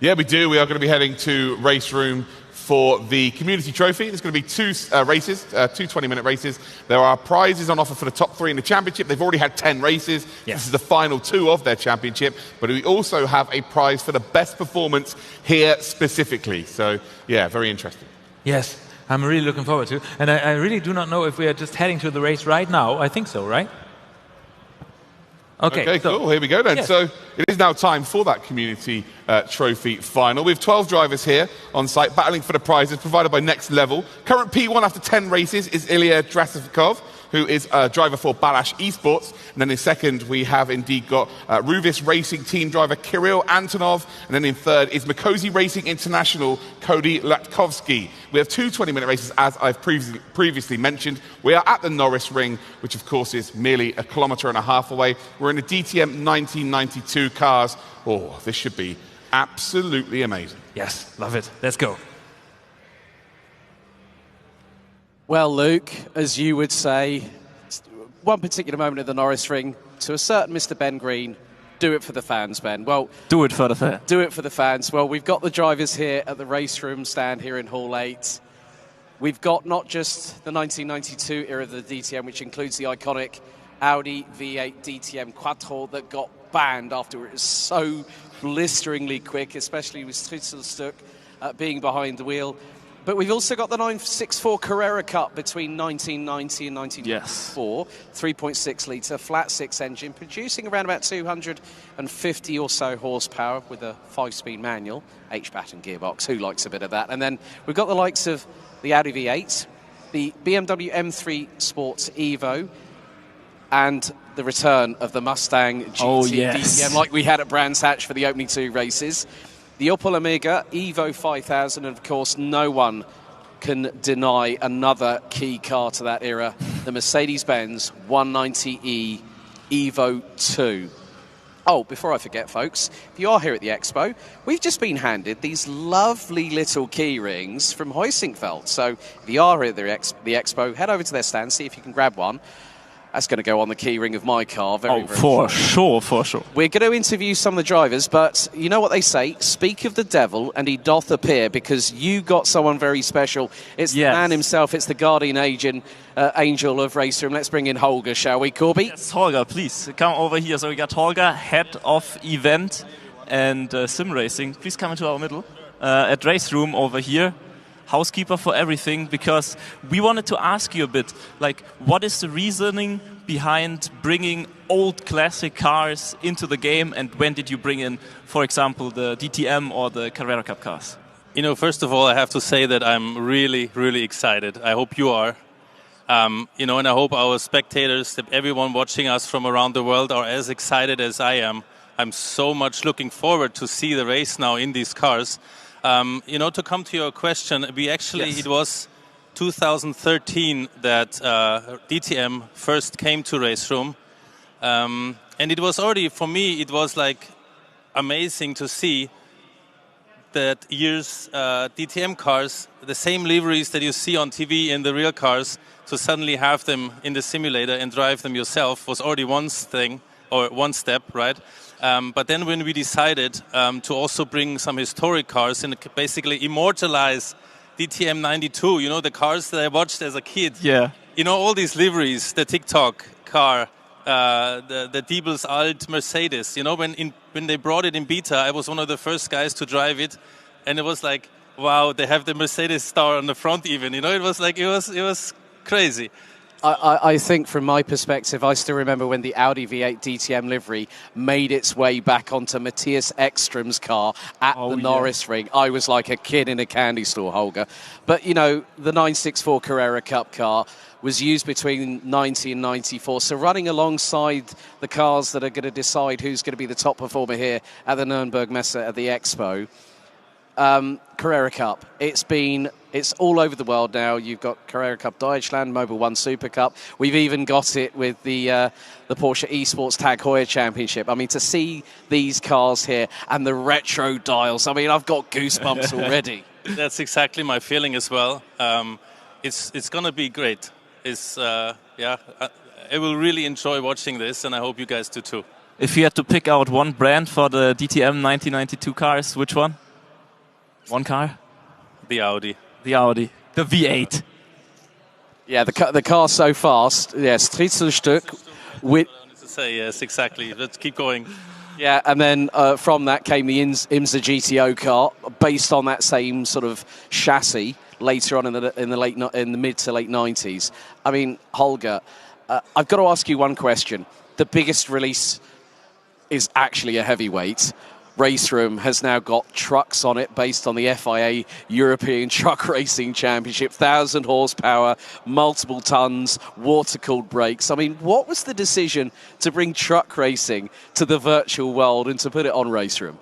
Yeah, we do. We are going to be heading to RaceRoom for the Community Trophy. There's going to be two races, two 20-minute races. There are prizes on offer for the top 3 in the championship. They've already had 10 races. Yeah. This is the final 2 of their championship. But we also have a prize for the best performance here specifically. So, yeah, very interesting. Yes, I'm really looking forward to it. And I really do not know if we are just heading to the race right now. I think so, right? Okay, cool. Here we go then. Yes. So it is now time for that Community Trophy final. We have 12 drivers here on site battling for the prizes provided by Next Level. Current P1 after 10 races is Ilya Drasifikov, who is a driver for Balash Esports. And then in second, we have indeed got Ruvis Racing team driver Kirill Antonov. And then in third is Mikosi Racing International Cody Latkovsky. We have 2 20-minute races, as I've previously mentioned. We are at the Norisring, which of course is merely 1.5 kilometers away. We're in the DTM 1992 cars. Oh, this should be absolutely amazing. Yes, love it. Let's go. Well, Luke, as you would say, one particular moment at the Norisring, to a certain Mr. Ben Green, do it for the fans, Ben. Well, do it for the fans. Do it for the fans. Well, we've got the drivers here at the RaceRoom stand here in Hall 8. We've got not just the 1992 era of the DTM, which includes the iconic Audi V8 DTM Quattro that got banned after it was so blisteringly quick, especially with Stritzelstuck being behind the wheel. But we've also got the 964 Carrera Cup between 1990 and 1994, yes. 3.6 litre flat 6 engine, producing around about 250 or so horsepower with a 5-speed manual, H-pattern gearbox. Who likes a bit of that? And then we've got the likes of the Audi V8, the BMW M3 Sports Evo, and the return of the Mustang GT DTM, like we had at Brands Hatch for the opening 2 races. The Opel Omega Evo 5000, and of course no one can deny another key car to that era, the Mercedes-Benz 190E Evo 2. Oh, before I forget, folks, if you are here at the Expo, we've just been handed these lovely little key rings from Heusinkveld. So if you are here at the Expo, head over to their stand, see if you can grab one. That's going to go on the key ring of my car. Very for sure. We're going to interview some of the drivers, but you know what they say? Speak of the devil and he doth appear, because you got someone very special. It's the man himself. It's the guardian angel of RaceRoom. Let's bring in Holger, shall we, Korbi? Yes, Holger, please come over here. So we got Holger, head of event and sim racing. Please come into our middle at RaceRoom over here. Housekeeper for everything, because we wanted to ask you a bit, like, what is the reasoning behind bringing old classic cars into the game, and when did you bring in, for example, the DTM or the Carrera Cup cars? You know, first of all, I have to say that I'm really, really excited. I hope you are. You know, and I hope our spectators, everyone watching us from around the world, are as excited as I am. I'm so much looking forward to see the race now in these cars. You know, to come to your question, we actually, it was 2013 that DTM first came to RaceRoom. And it was already, for me, it was like amazing to see that year's DTM cars, the same liveries that you see on TV in the real cars, to suddenly have them in the simulator and drive them yourself was already one thing, or one step, right? But then when we decided to also bring some historic cars and basically immortalize DTM 92, you know, the cars that I watched as a kid. Yeah. You know, all these liveries, the TikTok car, the Diebels Alt Mercedes. You know, when they brought it in beta, I was one of the first guys to drive it. And it was like, wow, they have the Mercedes star on the front even. You know, it was like, it was crazy. I think from my perspective, I still remember when the Audi V8 DTM livery made its way back onto Matthias Ekstrom's car at the Norisring. I was like a kid in a candy store, Holger. But, you know, the 964 Carrera Cup car was used between 90 and 94. So running alongside the cars that are going to decide who's going to be the top performer here at the Nürnberg Messe at the Expo. Carrera Cup. It's all over the world now. You've got Carrera Cup Deutschland, Mobil 1 Super Cup. We've even got it with the Porsche Esports Tag Heuer Championship. I mean, to see these cars here and the retro dials, I mean, I've got goosebumps already. That's exactly my feeling as well. It's going to be great. I will really enjoy watching this, and I hope you guys do too. If you had to pick out one brand for the DTM 1992 cars, which one? One car? The Audi. The Audi. The V8. Yeah, the car's so fast. Yes, Stritzelstück. With To say yes, exactly. Let's keep going. yeah, and then from that came the IMSA GTO car, based on that same sort of chassis. Later on in the mid to late 90s. I mean, Holger, I've got to ask you one question. The biggest release is actually a heavyweight. RaceRoom has now got trucks on it based on the FIA European Truck Racing Championship, 1,000 horsepower, multiple tons, water-cooled brakes. I mean, what was the decision to bring truck racing to the virtual world and to put it on RaceRoom?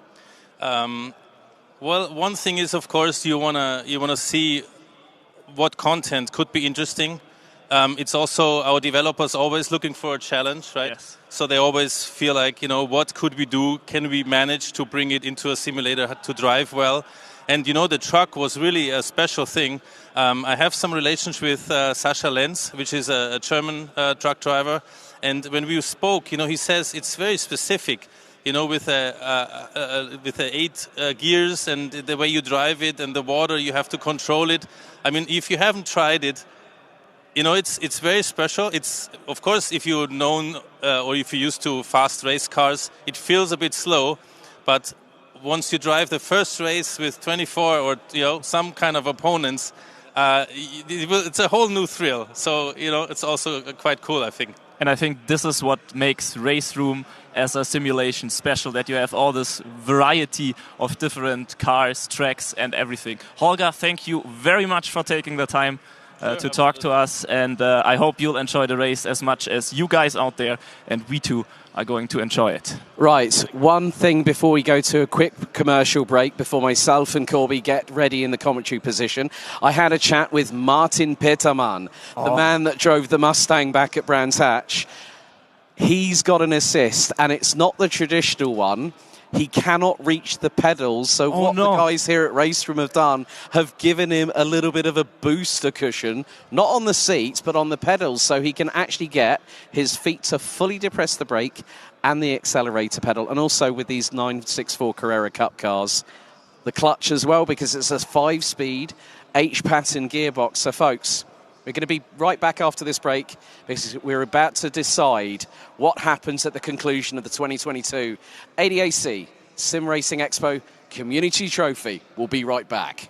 Well, one thing is, of course, you wanna see what content could be interesting. It's also our developers always looking for a challenge, right? Yes. So they always feel like, what could we do? Can we manage to bring it into a simulator to drive well? And the truck was really a special thing. I have some relations with Sascha Lenz, which is a German truck driver. And when we spoke, he says it's very specific. With the 8 gears and the way you drive it and the water, you have to control it. I mean, if you haven't tried it, it's very special. It's, of course, if you're known or if you're used to fast race cars, it feels a bit slow. But once you drive the first race with 24 or some kind of opponents, it's a whole new thrill. So it's also quite cool, I think. And I think this is what makes RaceRoom as a simulation special, that you have all this variety of different cars, tracks and everything. Holger, thank you very much for taking the time to talk to us, and I hope you'll enjoy the race as much as you guys out there, and we too are going to enjoy it. Right, one thing before we go to a quick commercial break, before myself and Korbi get ready in the commentary position, I had a chat with Martin Petermann, the man that drove the Mustang back at Brands Hatch. He's got an assist, and it's not the traditional one. He cannot reach the pedals, so the guys here at RaceRoom have given him a little bit of a booster cushion, not on the seats, but on the pedals, so he can actually get his feet to fully depress the brake and the accelerator pedal, and also with these 964 Carrera Cup cars, the clutch as well, because it's a 5-speed H-pattern gearbox. So, folks, we're going to be right back after this break because we're about to decide what happens at the conclusion of the 2022 ADAC SimRacing Expo Community Trophy. We'll be right back.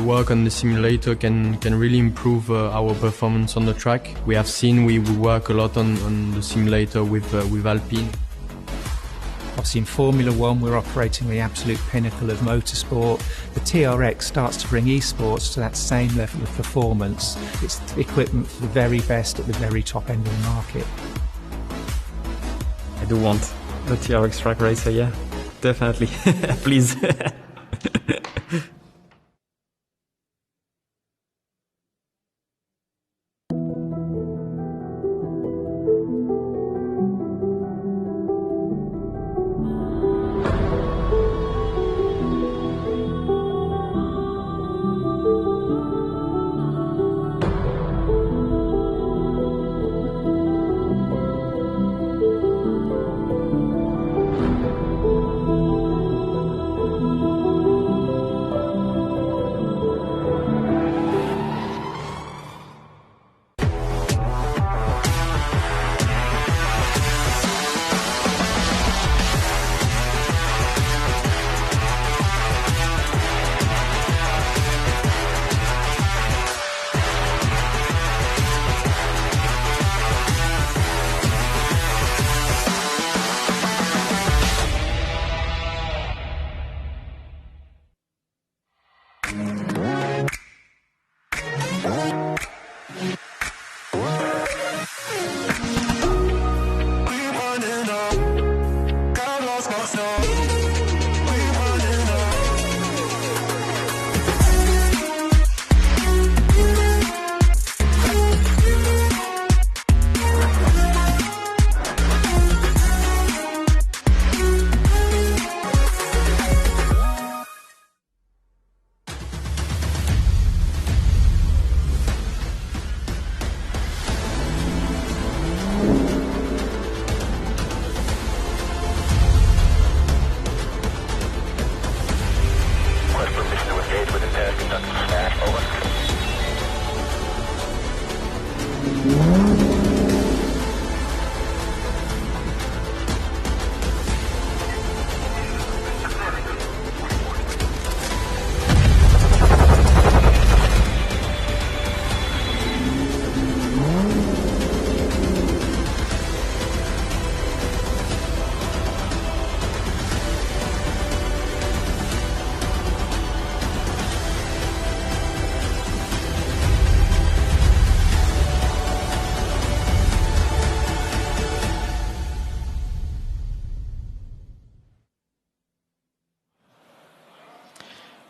Work on the simulator can really improve our performance on the track. We have seen we work a lot on the simulator with Alpine. Obviously in Formula One we're operating the absolute pinnacle of motorsport. The TRX starts to bring esports to that same level of performance. It's the equipment for the very best at the very top end of the market. I do want a TRX track racer, yeah, definitely. Please.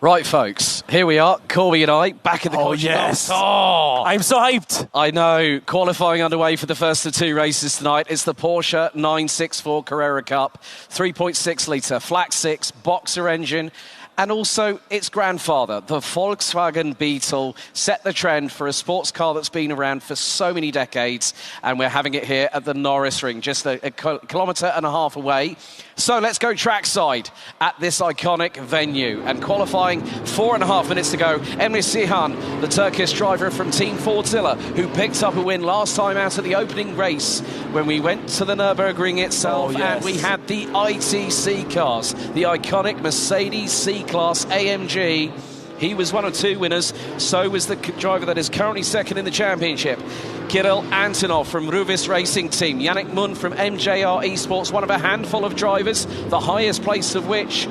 Right, folks, here we are, Korbi and I, back in the coaching box. Oh, I'm so hyped. I know, qualifying underway for the first of two races tonight. It's the Porsche 964 Carrera Cup, 3.6 litre, flat six, boxer engine, and also its grandfather, the Volkswagen Beetle, set the trend for a sports car that's been around for so many decades, and we're having it here at the Norisring, just a kilometre and a half away. So let's go trackside at this iconic venue. And qualifying 4.5 minutes to go, Emre Cihan, the Turkish driver from Team Fordzilla, who picked up a win last time out at the opening race when we went to the Nürburgring itself. And we had the ITC cars, the iconic Mercedes C-Class AMG. He was one of two winners, so was the driver that is currently second in the championship, Kirill Antonov from Ruvis Racing Team, Yannick Munn from MJR Esports, one of a handful of drivers, the highest place of which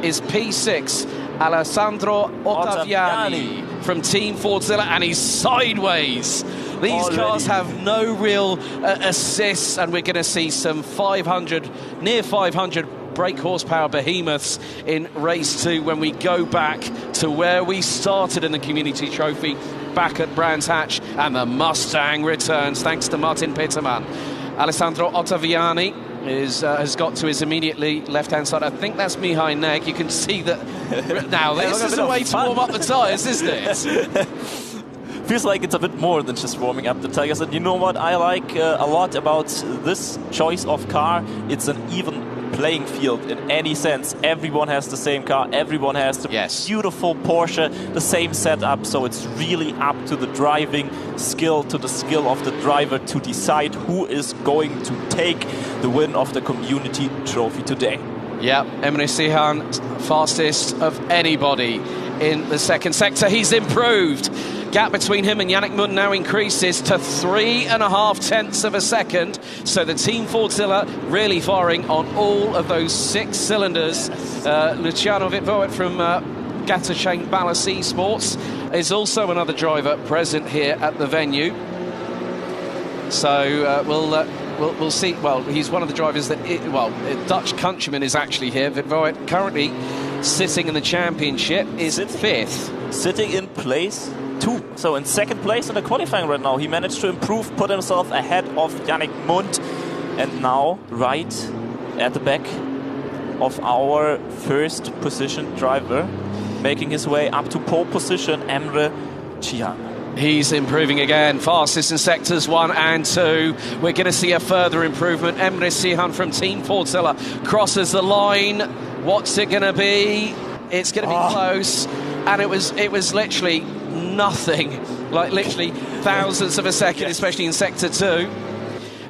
is P6, Alessandro Ottaviani from Team Fordzilla, and he's sideways. These cars have no real assists, and we're going to see some 500, near 500 brake horsepower behemoths in race 2 when we go back to where we started in the Community Trophy, back at Brands Hatch, and the Mustang returns thanks to Martin Pitterman. Alessandro Ottaviani has got to his immediately left-hand side. I think that's Mihai Neg. You can see that now. This is a way to warm up the tyres, isn't it? Feels like it's a bit more than just warming up the tires. And you know what I like a lot about this choice of car? It's an even playing field in any sense. Everyone has the same car, everyone has the beautiful Porsche, the same setup, so it's really up to the driving skill, to the skill of the driver to decide who is going to take the win of the Community Trophy today. Yeah, Emre Cihan, fastest of anybody in the second sector. He's improved. Gap between him and Yannick Munn now increases to 3.5 tenths of a second. So the Team Fordzilla really firing on all of those 6 cylinders. Luciano Vitvoet from Gatterchain Ballas Esports is also another driver present here at the venue. So we'll see. Well, he's one of the drivers that, a Dutch countryman is actually here. Vitvoet currently sitting in the championship is at 5th. Sitting in place 2. So in second place in the qualifying right now. He managed to improve, put himself ahead of Yannick Munn, and now right at the back of our first position driver, making his way up to pole position, Emre Cihan. He's improving again, fastest in sectors 1 and 2. We're going to see a further improvement. Emre Cihan from Team Fordzilla crosses the line. What's it going to be? It's going to be close, and it was literally nothing, like literally thousandths of a second, especially in sector 2.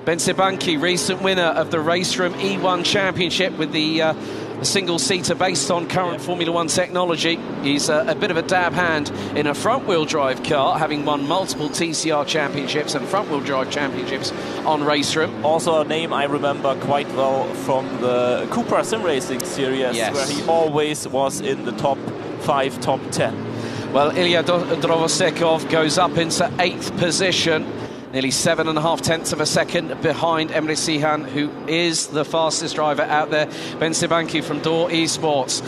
Ben Sibanki, recent winner of the RaceRoom E1 Championship with the single-seater based on current Formula 1 technology. He's a bit of a dab hand in a front-wheel drive car, having won multiple TCR championships and front-wheel drive championships on RaceRoom. Also a name I remember quite well from the Cupra SimRacing series, where he always was in the top 5, top 10. Well, Ilya Drovosekov goes up into 8th position, nearly 7.5 tenths of a second behind Emre Cihan, who is the fastest driver out there. Ben Sibanki from Door Esports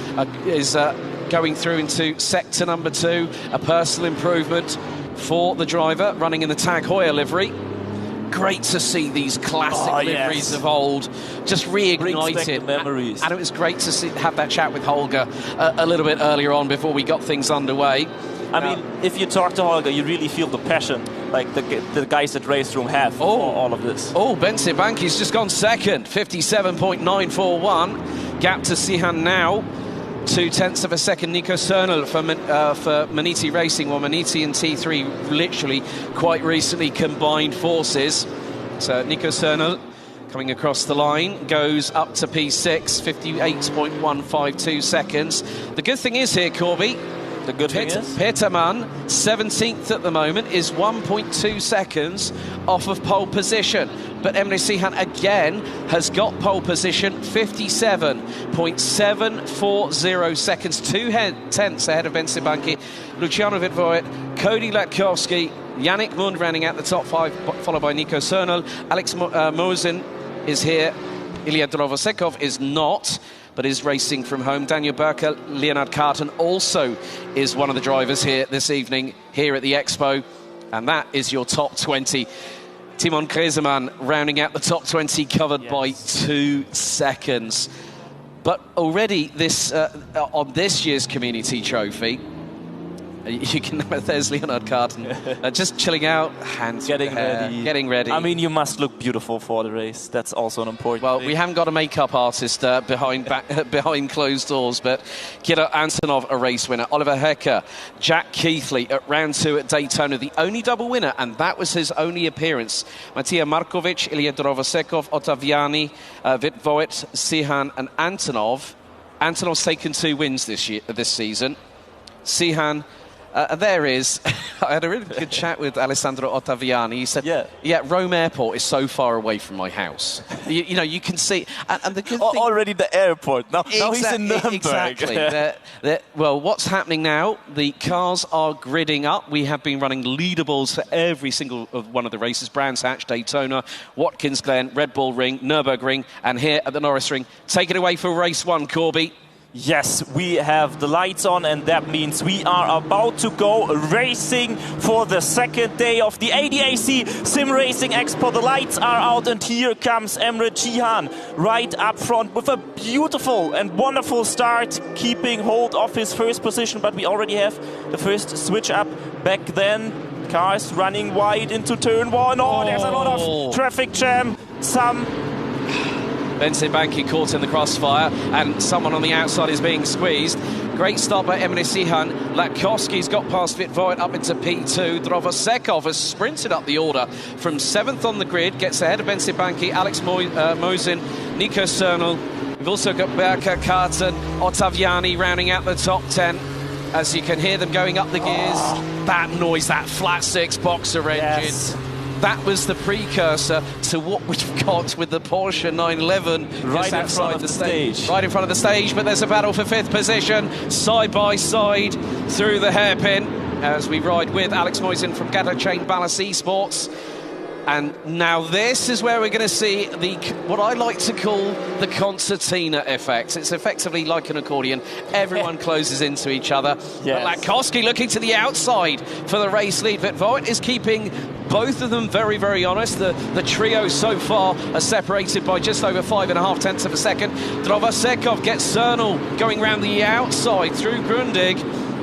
is going through into sector number 2, a personal improvement for the driver, running in the Tag Heuer livery. Great to see these classic liveries of old just reignited. Memories. And it was great to have that chat with Holger a little bit earlier on before we got things underway. I mean, if you talk to Holger, you really feel the passion, like the guys at RaceRoom have for all of this. Oh, Ben Sibanki's just gone second, 57.941. Gap to Cihan now. 2 tenths of a second. Nico Cernel for Maniti Racing. Well, Maniti and T3 literally quite recently combined forces. So Nico Cernel coming across the line goes up to P6, 58.152 seconds. The good thing is here, Korbi, the good thing is Peterman, 17th at the moment, is 1.2 seconds off of pole position. But Emre Cihan again has got pole position, 57.740 seconds, 2 tenths ahead of Ben Sibanki, Luciano Witvoet, Cody Latkowski, Yannick Mund rounding out the top 5, followed by Nico Cernel. Alex Mosin is here. Ilya Drovosekov is not, but is racing from home. Daniel Berker, Leonard Carton also is one of the drivers here this evening, here at the Expo. And that is your top 20. Timon Kreseman rounding out the top 20, covered by 2 seconds. But already this on this year's Community Trophy, you can there's Leonard Carton just chilling out, hands getting ready. I mean, you must look beautiful for the race. That's also an important thing. We haven't got a makeup artist behind closed doors, but Kira Antonov, a race winner. Oliver Hecker, Jack Keithley at round 2 at Daytona, the only double winner, and that was his only appearance. Matija Markovic, Ilya Drovosekov, Ottaviani, Witvoet, Cihan and Antonov. Antonov's taken 2 wins this season. Cihan, there is. I had a really good chat with Alessandro Ottaviani. He said, yeah, Rome Airport is so far away from my house. You know, you can see. And the good thing, already the airport. Now he's in Nuremberg. Exactly. Well, what's happening now? The cars are gridding up. We have been running leaderboards for every single one of the races. Brands Hatch, Daytona, Watkins Glen, Red Bull Ring, Nürburgring, and here at the Norisring. Take it away for race 1, Korbi. Yes, we have the lights on, and that means we are about to go racing for the second day of the ADAC SimRacing Expo. The lights are out, and here comes Emre Cihan right up front with a beautiful and wonderful start, keeping hold of his first position. But we already have the first switch up back then. Cars running wide into turn 1. Oh, there's a lot of traffic jam. Ben Sibanki caught in the crossfire, and someone on the outside is being squeezed. Great start by Emre Cihan. Latkowski's got past Witvoet up into P2. Drovosekov has sprinted up the order from 7th on the grid, gets ahead of Ben Sibanki, Alex Mosin, Nico Cernel. We've also got Berker, Carton, Ottaviani rounding out the top 10. As you can hear them going up the gears. That noise, that flat 6 boxer engine. That was the precursor to what we've got with the Porsche 911 right outside the stage. Right in front of the stage, but there's a battle for 5th position, side by side through the hairpin, as we ride with Alex Moisen from Gather Chain Ballas Esports. And now this is where we're going to see what I like to call the concertina effect. It's effectively like an accordion. Everyone closes into each other. But Latkowski looking to the outside for the race lead. Witvoet is keeping both of them very, very honest. The trio so far are separated by just over 5.5 tenths of a second. Drovosekov gets Cernel going round the outside through Grundig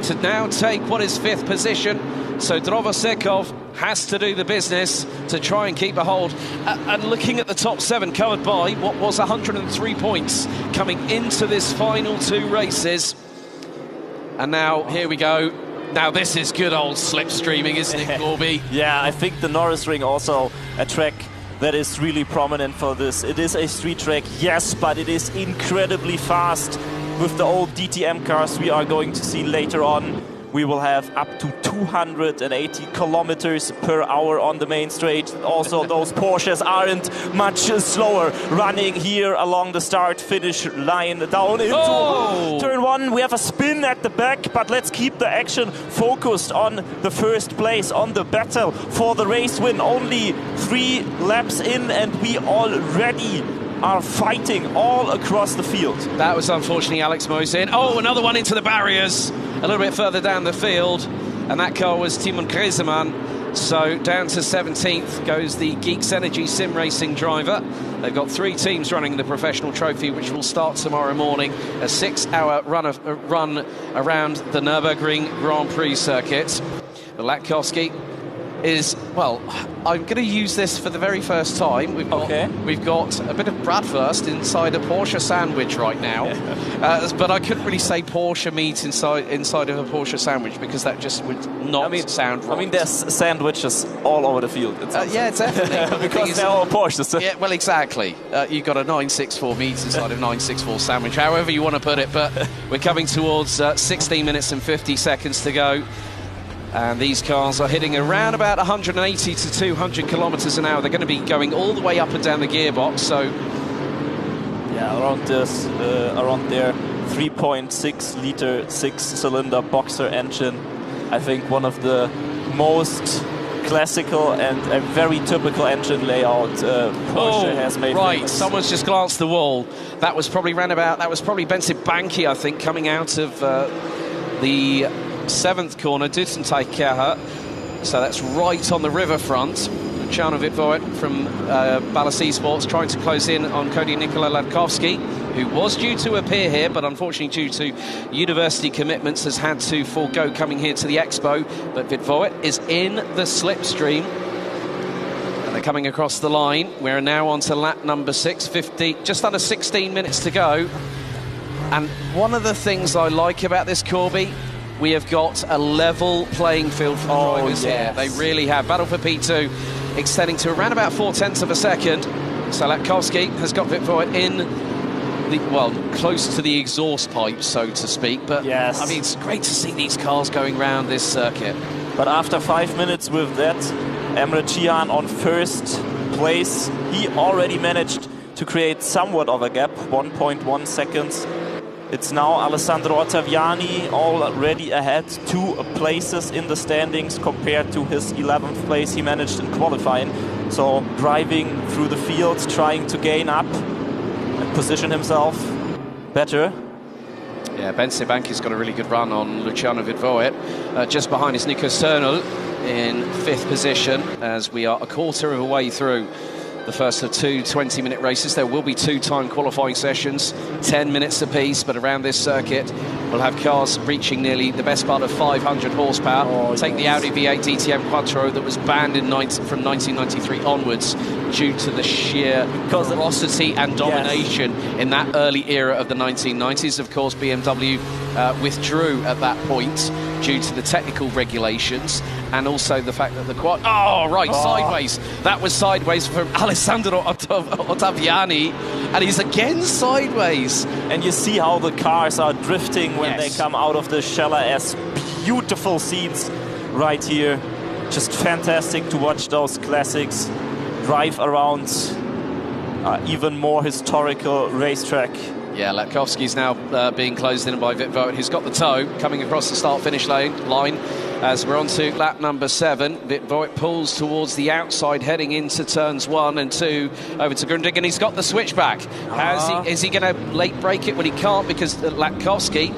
to now take what is 5th position. So Drovosekov has to do the business to try and keep a hold. And looking at the top 7 covered by what was 103 points coming into this final 2 races. And now, here we go. Now this is good old slipstreaming, isn't it, Korbi? Yeah, I think the Norisring also a track that is really prominent for this. It is a street track, yes, but it is incredibly fast with the old DTM cars we are going to see later on. we will have up to 280 kilometers per hour on the main straight. Also, those Porsches aren't much slower, running here along the start-finish line down into turn 1. We have a spin at the back, but let's keep the action focused on the first place, on the battle for the race win. Only 3 laps in, and we already are fighting all across the field. That was unfortunately Alex Mosin. Oh, another one into the barriers a little bit further down the field, and that car was Timon Griezmann. So down to 17th goes the Geeks Energy sim racing driver. They've got 3 teams running the professional trophy, which will start tomorrow morning. A 6-hour run around the Nürburgring Grand Prix circuit. The Latkovsky is, well, I'm going to use this for the very first time. We've got a bit of Bratwurst inside a Porsche sandwich right now, but I couldn't really say Porsche meat inside of a Porsche sandwich because that just would not sound right. I mean, there's sandwiches all over the field. Yeah, definitely. Because they're all Porsches. Yeah, well, exactly. You've got a 964 meat inside of a 964 sandwich, however you want to put it, but we're coming towards 16 minutes and 50 seconds to go. And these cars are hitting around about 180 to 200 kilometers an hour. They're going to be going all the way up and down the gearbox. So, yeah, around their 3.6 liter 6-cylinder boxer engine. I think one of the most classical and a very typical engine layout Porsche has made. Right, famous. Someone's just glanced the wall. That was probably Bence Banki, I think, coming out of the 7th corner, Dutzendteich-Kehrer. So that's right on the riverfront. Luciano Vitvoet from Ballas Esports trying to close in on Cody Nikola Latkovsky, who was due to appear here, but unfortunately due to university commitments has had to forego coming here to the Expo. But Vitvoet is in the slipstream. And they're coming across the line. We're now on to lap number 650, just under 16 minutes to go. And one of the things I like about this, Korbi, we have got a level playing field for the drivers here. They really have. Battle for P2 extending to around about 0.4 of a second. So Latkovsky has got Vitvoet in close to the exhaust pipe, so to speak. But yes, I mean, it's great to see these cars going around this circuit. But after 5 minutes with that, Emre Cihan on first place. He already managed to create somewhat of a gap, 1.1 seconds. It's now Alessandro Ottaviani already ahead 2 places in the standings compared to his 11th place he managed in qualifying. So driving through the field, trying to gain up and position himself better. Yeah, Bence Banki's got a really good run on Luciano Vitvoet. Just behind is Nico Cernel in 5th position as we are a quarter of a way through the first of 2 20-minute races. There will be 2 time qualifying sessions, 10 minutes apiece, but around this circuit we'll have cars reaching nearly the best part of 500 horsepower. Take the Audi V8 DTM Quattro that was banned from 1993 onwards due to the sheer ferocity and domination in that early era of the 1990s. Of course, BMW withdrew at that point due to the technical regulations and also the fact that the sideways. That was sideways from Alessandro Ottaviani, and he's again sideways. And you see how the cars are drifting when they come out of the Scheller S. Beautiful scenes right here. Just fantastic to watch those classics drive around even more historical racetrack. Yeah, Latkovsky's now being closed in by Vitvoet, who's got the tow coming across the start-finish line. As we're on to lap number 7, Vitvoet pulls towards the outside, heading into turns 1 and 2 over to Grundig, and he's got the switchback. Is he going to late break it? Well, he can't, because Latkovsky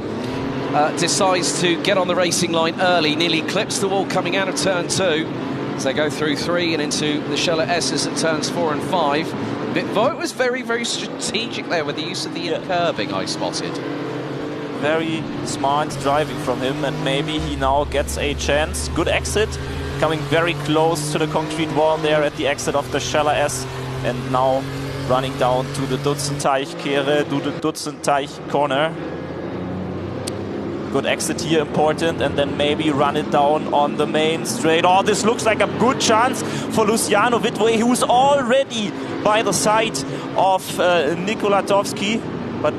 decides to get on the racing line early, nearly clips the wall coming out of turn 2 as they go through 3 and into the Scheller S's at turns 4 and 5. Vitvoet was very, very strategic there with the use of the curbing, I spotted. Very smart driving from him, and maybe he now gets a chance. Good exit, coming very close to the concrete wall there at the exit of the Scheller S, and now running down to the Dutzendteich-Kehre, to the Dutzendteich corner. Good exit here, important, and then maybe run it down on the main straight. Oh, this looks like a good chance for Luciano Vitvoet, who's already by the side of Nikola Latkovsky, but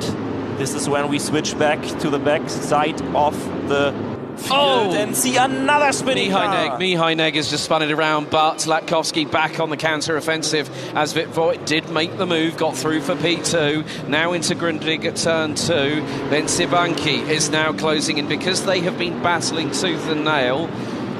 this is when we switch back to the back side of the field and see another spinning car. Mihai has just spun it around, but Latkovsky back on the counter-offensive as Vitvoet did make the move, got through for P2, now into Grundig at turn 2. Then Sibanki is now closing in because they have been battling tooth and nail.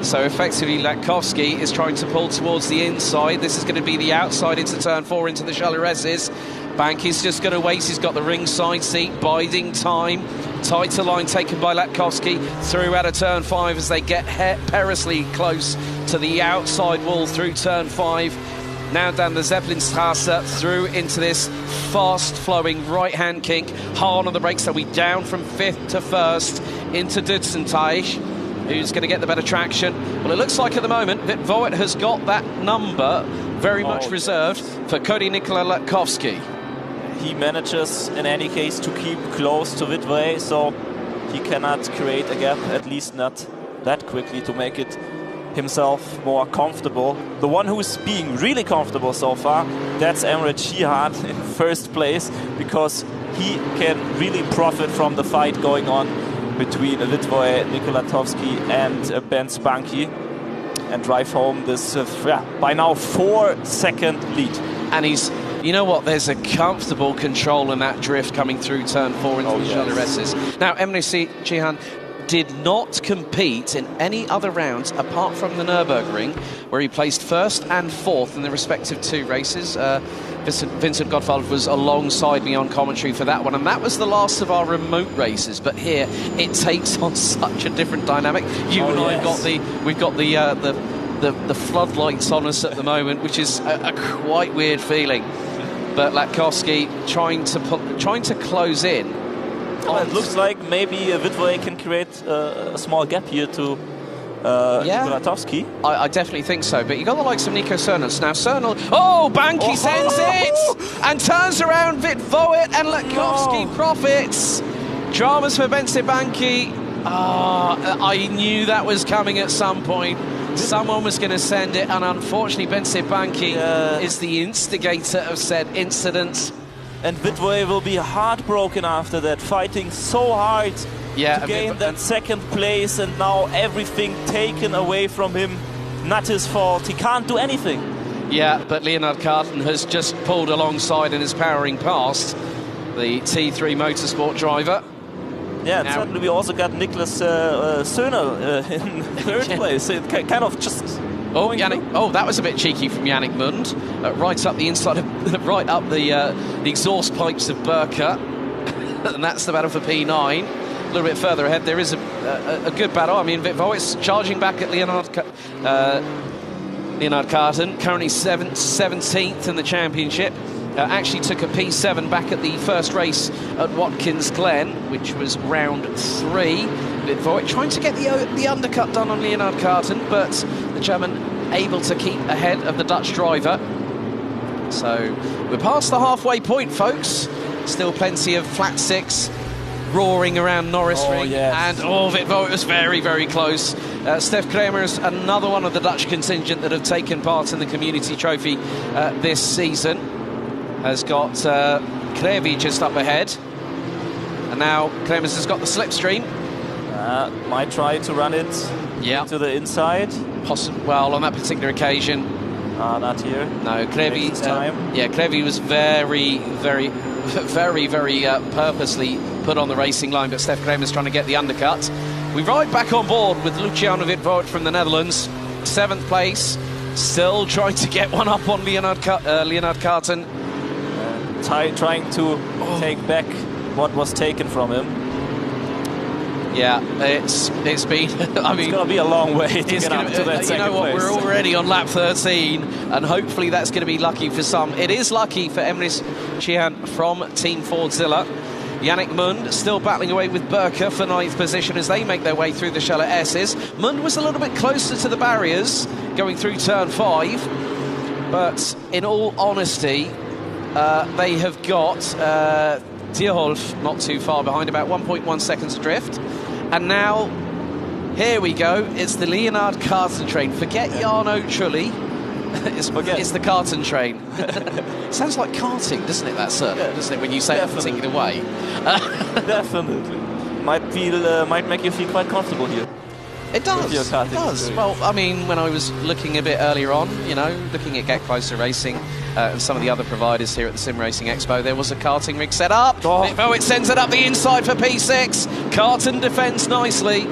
So effectively Latkovsky is trying to pull towards the inside. This is going to be the outside into turn 4 into the Chaleresses. Banky's just going to wait. He's got the ringside seat, biding time. Tighter line taken by Latkovsky through out of turn 5 as they get perilously close to the outside wall through turn 5. Now down the Zeppelinstrasse through into this fast-flowing right-hand kink. Hard on the brakes, they'll be down from 5th to 1st into Dutzenteich. Who's going to get the better traction? Well, it looks like at the moment Vitvoet has got that number very much reserved for Cody Nikola Latkovsky. He manages, in any case, to keep close to Vitvoet, so he cannot create a gap, at least not that quickly, to make it himself more comfortable. The one who's being really comfortable so far, that's Emre Cihan in first place, because he can really profit from the fight going on between Vitvoet, Nikola Latkovsky and Ben Spanky and drive home this, by now 4-second lead. And he's, you know what, there's a comfortable control in that drift coming through turn 4 into the Chaleresses. Now, Emre Cihan did not compete in any other rounds apart from the Nürburgring, where he placed 1st and 4th in the respective 2 races. Vincent Gottwald was alongside me on commentary for that one, and that was the last of our remote races. But here, it takes on such a different dynamic. You and I have we've got the floodlights on us at the moment, which is a quite weird feeling. But Latkovsky trying to close in. It looks like maybe Vitvoet can create a small gap here to Nikola Latkovsky. I definitely think so, but you got the likes of Nico Cernals. Now Cernal, Banky sends it and turns around Vitvoet, and Latkovsky profits. Dramas for Bence Banky. I knew that was coming at some point. Someone was going to send it, and unfortunately Bence Banky is the instigator of said incident. And Vitvoet will be heartbroken after that, fighting so hard to gain that 2nd place, and now everything taken away from him. Not his fault, he can't do anything. Yeah, but Leonard Carton has just pulled alongside and is powering past the T3 Motorsport driver. Yeah, and certainly we also got Niklas Söner in 3rd place. It kind of just... that was a bit cheeky from Yannick Mund. Right up the inside of, right up the exhaust pipes of Burka. And that's the battle for P9. A little bit further ahead, there is a good battle. I mean, Vitvoet's charging back at Leonard Carton, currently 17th in the championship. Actually took a P7 back at the first race at Watkins Glen, which was round 3. Vitvoet trying to get the undercut done on Leonard Carton, but the German able to keep ahead of the Dutch driver. So we're past the halfway point, folks. Still plenty of flat 6 roaring around Norisring. And Vitvoet was very, very close. Stef Kramer is another one of the Dutch contingent that have taken part in the Community Trophy this season. Has got Krevi just up ahead. And now Kremers has got the slipstream. Might try to run it to the inside. Well, on that particular occasion. Not here. No, Krevi. Krevi was very, very, very, very purposely put on the racing line, but Stef Kremers trying to get the undercut. We ride back on board with Luciano Vitvoet from the Netherlands, 7th place. Still trying to get one up on Leonard Carton. Trying to take back what was taken from him. Yeah, it's been. I mean, it's going to be a long way to get up to that second place. You know what? We're already on lap 13, and hopefully that's going to be lucky for some. It is lucky for Emre Cihan from Team Fordzilla. Yannick Mund still battling away with Burka for 9th position as they make their way through the Scheller S's. Mund was a little bit closer to the barriers going through turn 5, but in all honesty, they have got Tierholf not too far behind, about 1.1 seconds adrift. And now, here we go, it's the Leonard Carton train. Forget Jarno Trulli, it's the Carton train. Sounds like karting, doesn't it, that sir? Doesn't it, when you say it a particular way? Definitely. Might make you feel quite comfortable here. It does. with your karting It does. experience? Well, I mean, when I was looking a bit earlier on, you know, looking at Get Closer Racing and some of the other providers here at the Sim Racing Expo, there was a karting rig set up. Oh, it sends it up the inside for P6. Carton defends nicely.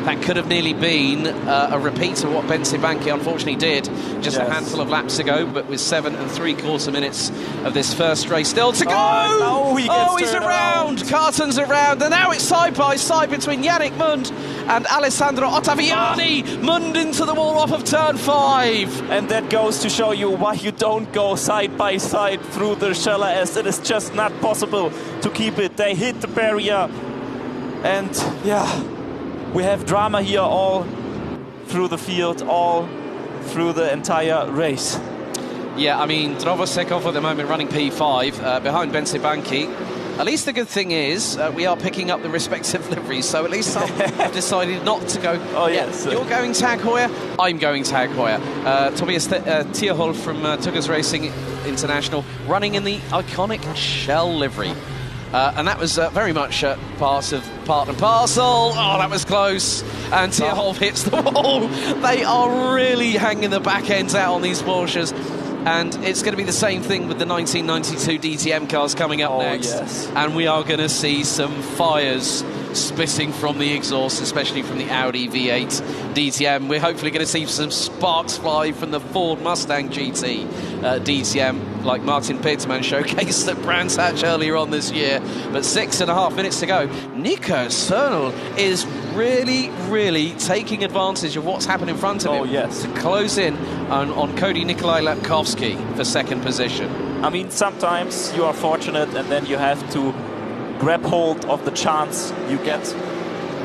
That could have nearly been a repeat of what Ben Sibanki unfortunately did just a handful of laps ago, but with 7 3/4 minutes of this first race still to go. No, He's around. Carton's around, and now it's side by side between Yannick Mund and Alessandro Ottaviani. Mund into the wall off of turn 5. And that goes to show you why you don't go side by side through the Scheller, as it is just not possible to keep it. They hit the barrier, and yeah, we have drama here all through the field, all through the entire race. Yeah, I mean, Drovosekov at the moment running P5 behind Ben Sibanki. At least the good thing is we are picking up the respective liveries, so at least some have decided not to go. Oh, yes. You're going Tag Heuer, I'm going Tag Heuer. Tobias Tierholm from Tuggers Racing International running in the iconic Shell livery. And that was very much part and parcel. Oh, that was close. And Tierholm hits the wall. They are really hanging the back ends out on these Porsches. And it's going to be the same thing with the 1992 DTM cars coming up next. Yes. And we are going to see some fires spitting from the exhaust, especially from the Audi V8 DTM. We're hopefully going to see some sparks fly from the Ford Mustang GT DTM, like Martin Peterman showcased at Brands Hatch earlier on this year. But 6.5 minutes to go. Nico Cernal is really taking advantage of what's happened in front of him. Oh, yes. To close in on Cody Nikolai Lepkowski for second position. I mean, sometimes you are fortunate and then you have to grab hold of the chance you get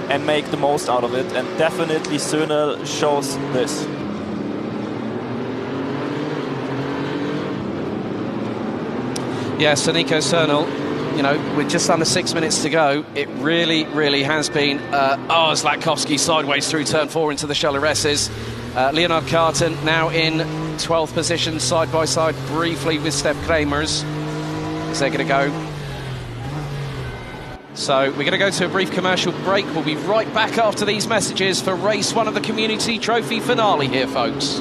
and make the most out of it, and definitely Cernal shows this. Yeah, so Nico Cernal, you know, with just under 6 minutes to go, it really has been as Latkovsky sideways through turn 4 into the Scheller-S's. Leonard Carton now in 12th position, side by side briefly with Steph Kramers. Is they going to go? So we're going to go to a brief commercial break. We'll be right back after these messages for race 1 of the Community Trophy finale here, folks.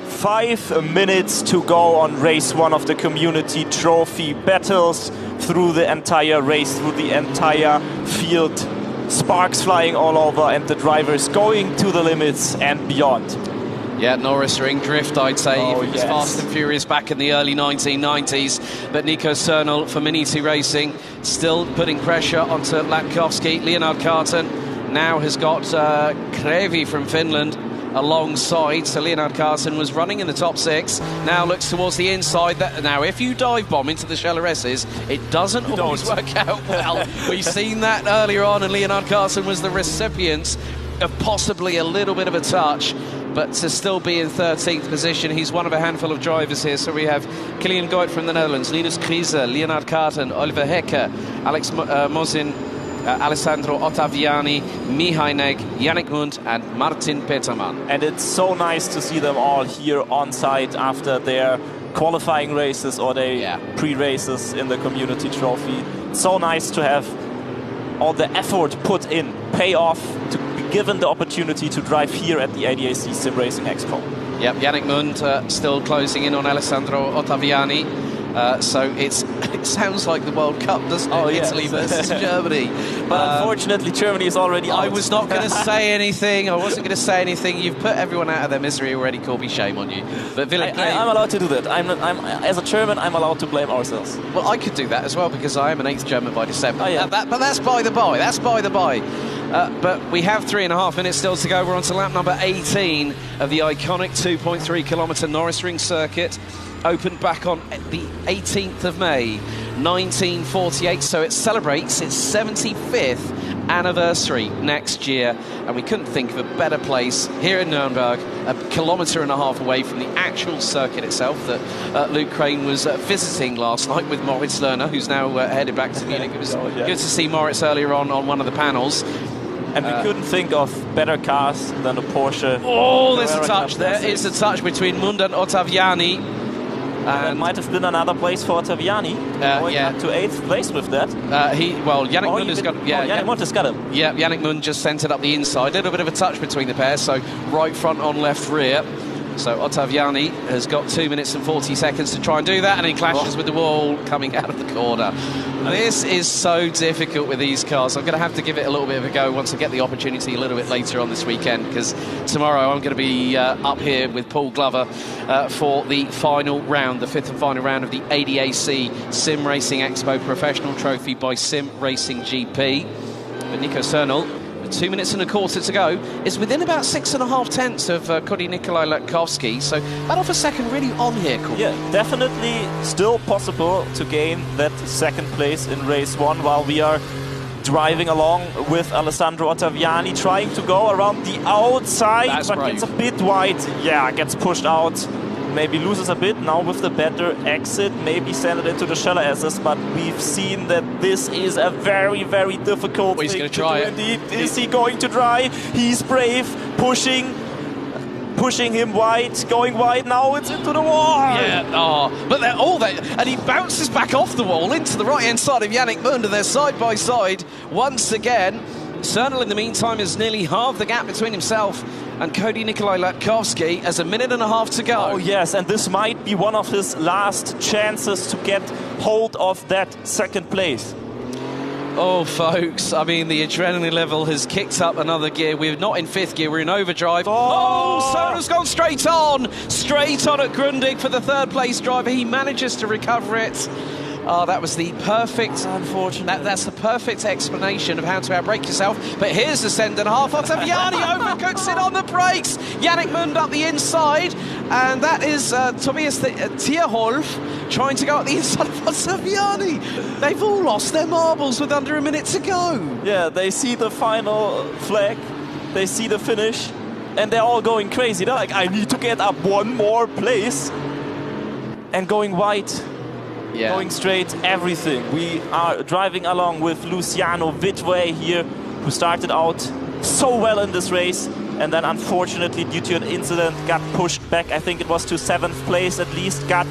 Five minutes to go on race 1 of the Community Trophy. Battles through the entire race, through the entire field. Sparks flying all over and the drivers going to the limits and beyond. Yeah, Norisring drift, I'd say. Oh, It was yes. Fast and Furious back in the early 1990s. But Nico Cernal for Mini2 Racing still putting pressure onto Latkovsky. Leonard Carton now has got Krevi from Finland alongside. So Leonard Carton was running in the top 6, now looks towards the inside. Now if you dive bomb into the Scheller-S's, it doesn't always work out well. We've seen that earlier on, and Leonard Carton was the recipient of possibly a little bit of a touch, but to still be in 13th position. He's one of a handful of drivers here. So we have Kilian Goit from the Netherlands, Linus Kriese, Leonard Carton, Oliver Hecker, Alex Mosin, Alessandro Ottaviani, Mihai Neg, Yannick Mund and Martin Peterman. And it's so nice to see them all here on site after their qualifying races or their pre-races in the Community Trophy. It's so nice to have all the effort put in pay off, to be given the opportunity to drive here at the ADAC SimRacing Expo. Yep, Yannick Mund still closing in on Alessandro Ottaviani. So it sounds like the World Cup, doesn't it? Oh, yes. Italy versus Germany. But unfortunately, Germany is already out. I was not going to say anything. I wasn't going to say anything. You've put everyone out of their misery already, Korbi. Shame on you. But I'm allowed to do that. As a German, I'm allowed to blame ourselves. Well, I could do that as well because I am an 8th German by December. Oh, yeah. But that's by the by. That's by the by. But we have 3.5 minutes still to go. We're on to lap number 18 of the iconic 2.3 kilometre Norisring circuit. Opened back on the 18th of May, 1948. So it celebrates its 75th anniversary next year, and we couldn't think of a better place here in Nuremberg, a kilometre and a half away from the actual circuit itself that Luke Crane was visiting last night with Moritz Lerner, who's now headed back to Munich. It was good to see Moritz earlier on one of the panels. And we couldn't think of better cars than a Porsche. Oh, there's a touch there. It's a touch between Mund and Ottaviani. That might have been another place for Ottaviani. Yeah, to 8th place with that. Yannick Mund has got. Yannick Mund has got him. Yeah, Yannick Mund just sent it up the inside. A little bit of a touch between the pairs, so right front on left rear. So Ottaviani has got 2 minutes and 40 seconds to try and do that, and he clashes with the wall coming out of the corner. This is so difficult with these cars. I'm going to have to give it a little bit of a go once I get the opportunity a little bit later on this weekend, because tomorrow I'm going to be up here with Paul Glover for the final round, the 5th and final round of the ADAC SimRacing Expo Professional Trophy by SimRacing.gp. But Nico Cernal, 2 minutes and a quarter to go, is within about 6.5 tenths of Korbi Nikolai Latkovsky, so about off a second really on here, Korbi. Yeah, definitely still possible to gain that second place in race 1 while we are driving along with Alessandro Ottaviani, trying to go around the outside. That's but brave. Gets a bit wide. Yeah, gets pushed out. Maybe loses a bit now with the better exit, maybe send it into the shallow S's, but we've seen that this is a very, very difficult he's thing going to try it. Indeed. Is he going to try? He's brave, pushing him wide, going wide now, it's into the wall. Yeah, but they're all there, and he bounces back off the wall into the right-hand side of Yannick Mund, and they're side by side once again. Cernal, in the meantime, has nearly halved the gap between himself and Korbi Nikolai Latkovsky as a minute and a half to go. Oh yes, and this might be one of his last chances to get hold of that second place. Oh, folks, I mean, the adrenaline level has kicked up another gear. We're not in 5th gear, we're in overdrive. Oh, Cernal's gone straight on at Grundig for the 3rd place driver. He manages to recover it. Oh, that was the perfect, unfortunate. That's the perfect explanation of how to outbrake yourself. But here's the send and a half. Ottaviani overcooks it on the brakes. Yannick Mund up the inside, and that is Tobias Tierholf trying to go up the inside of Ottaviani. They've all lost their marbles with under a minute to go. Yeah, they see the final flag, they see the finish, and they're all going crazy. They're like, I need to get up one more place, and going wide. Yeah. Going straight, everything. We are driving along with Luciano Vidway here, who started out so well in this race, and then unfortunately, due to an incident, got pushed back. I think it was to 7th place at least, got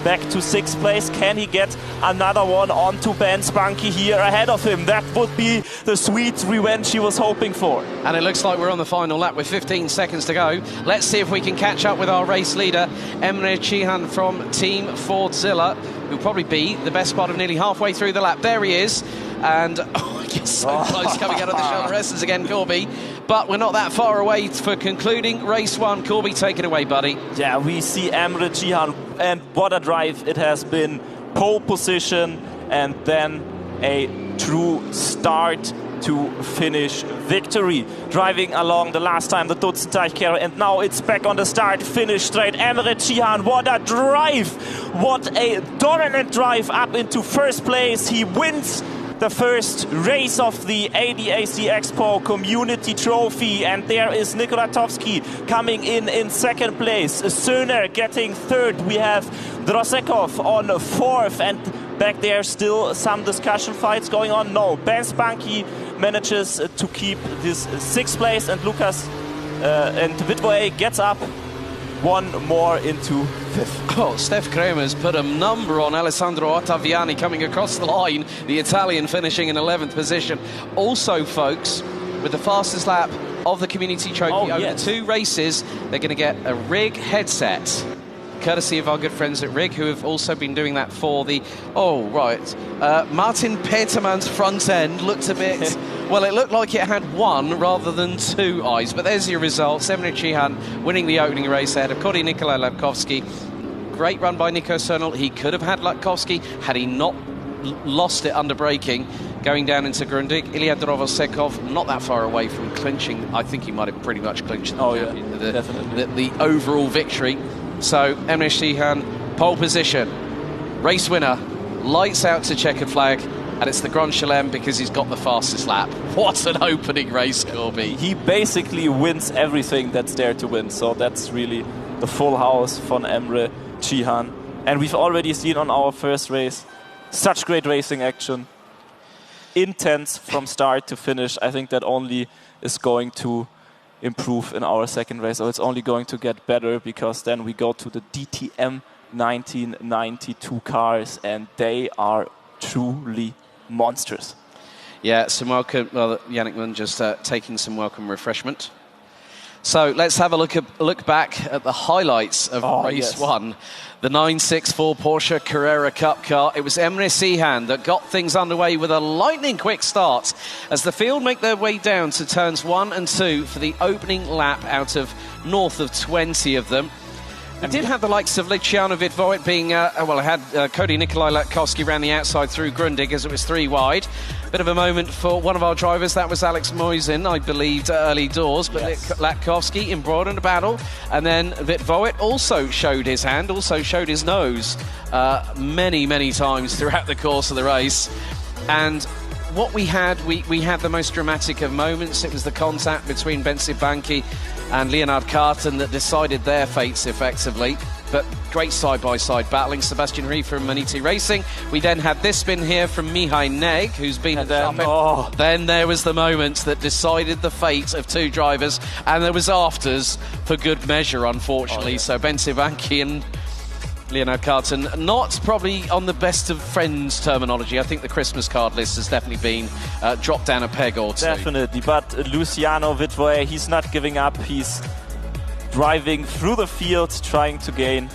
back to 6th place. Can he get another one onto Ben Spunky here ahead of him? That would be the sweet revenge he was hoping for. And it looks like we're on the final lap with 15 seconds to go. Let's see if we can catch up with our race leader, Emre Cihan from Team Fordzilla, who'll probably be the best part of nearly halfway through the lap. There he is. And I guess so close coming out of the shoulder S's again, Korbi. But we're not that far away for concluding race 1. Korbi, take it away, buddy. Yeah, we see Emre Cihan, and what a drive it has been. Pole position, and then a true start to finish victory. Driving along the last time, the Dutzendteichkehrer, and now it's back on the start, finish straight. Emre Cihan, what a drive! What a dominant drive up into 1st place. He wins the first race of the ADAC Expo Community Trophy, and there is Niko Latkovsky coming in 2nd place. Söner getting 3rd. We have Drosekov on 4th, and back there still some discussion fights going on. No, Ben Spunky manages to keep this 6th place, and Lucas and Vidway gets up one more into 5th. Oh, Steph Kramer's put a number on Alessandro Ottaviani coming across the line, the Italian finishing in 11th position. Also, folks, with the fastest lap of the Community Trophy over 2 races, they're going to get a Rig headset, courtesy of our good friends at Rig, who have also been doing that for the... Martin Peterman's front end looked a bit... Well, it looked like it had 1 rather than 2 eyes, but there's your results. Emre Cihan winning the opening race ahead of Korbi Nikolai Latkovsky. Great run by Nico Cernal. He could have had Latkovsky had he not lost it under braking. Going down into Grundig, Ilya Drosekov not that far away from clinching. I think he might have pretty much clinched the overall victory. So, Emre Cihan, pole position, race winner, lights out to checkered flag. And it's the Grand Chelem because he's got the fastest lap. What an opening race, Korbi. He basically wins everything that's there to win. So that's really the full house von Emre Cihan. And we've already seen on our first race such great racing action. Intense from start to finish. I think that only is going to improve in our second race. So it's only going to get better because then we go to the DTM 1992 cars and they are truly monstrous. Yeah, some welcome. Well, Yannick Munn just taking some welcome refreshment. So let's have a look back at the highlights of race 1. The 964 Porsche Carrera Cup car. It was Emre Cihan that got things underway with a lightning quick start as the field make their way down to turns 1 and 2 for the opening lap out of north of 20 of them. We did have the likes of Luciano Vitvoet being, well, I had Cody Nikolai Latkowski ran the outside through Grundig as it was 3 wide. Bit of a moment for one of our drivers, that was Alex Moisin, I believed, early doors, but yes. Latkowski embroiled in a battle. And then Vitvoet also showed his hand, also showed his nose many times throughout the course of the race. And what we had the most dramatic of moments. It was the contact between Benzi Banki and Leonard Carton that decided their fates effectively. But great side-by-side battling. Sebastian Rie from Maniti Racing. We then had this spin here from Mihai Neg, who's been at the Then there was the moment that decided the fate of 2 drivers, and there was afters for good measure, unfortunately. So Benzi Banki and Leonard Carton, not probably on the best of friends terminology. I think the Christmas card list has definitely been dropped down a peg or 2. Definitely, but Luciano Vitvoet, he's not giving up. He's driving through the field, trying to gain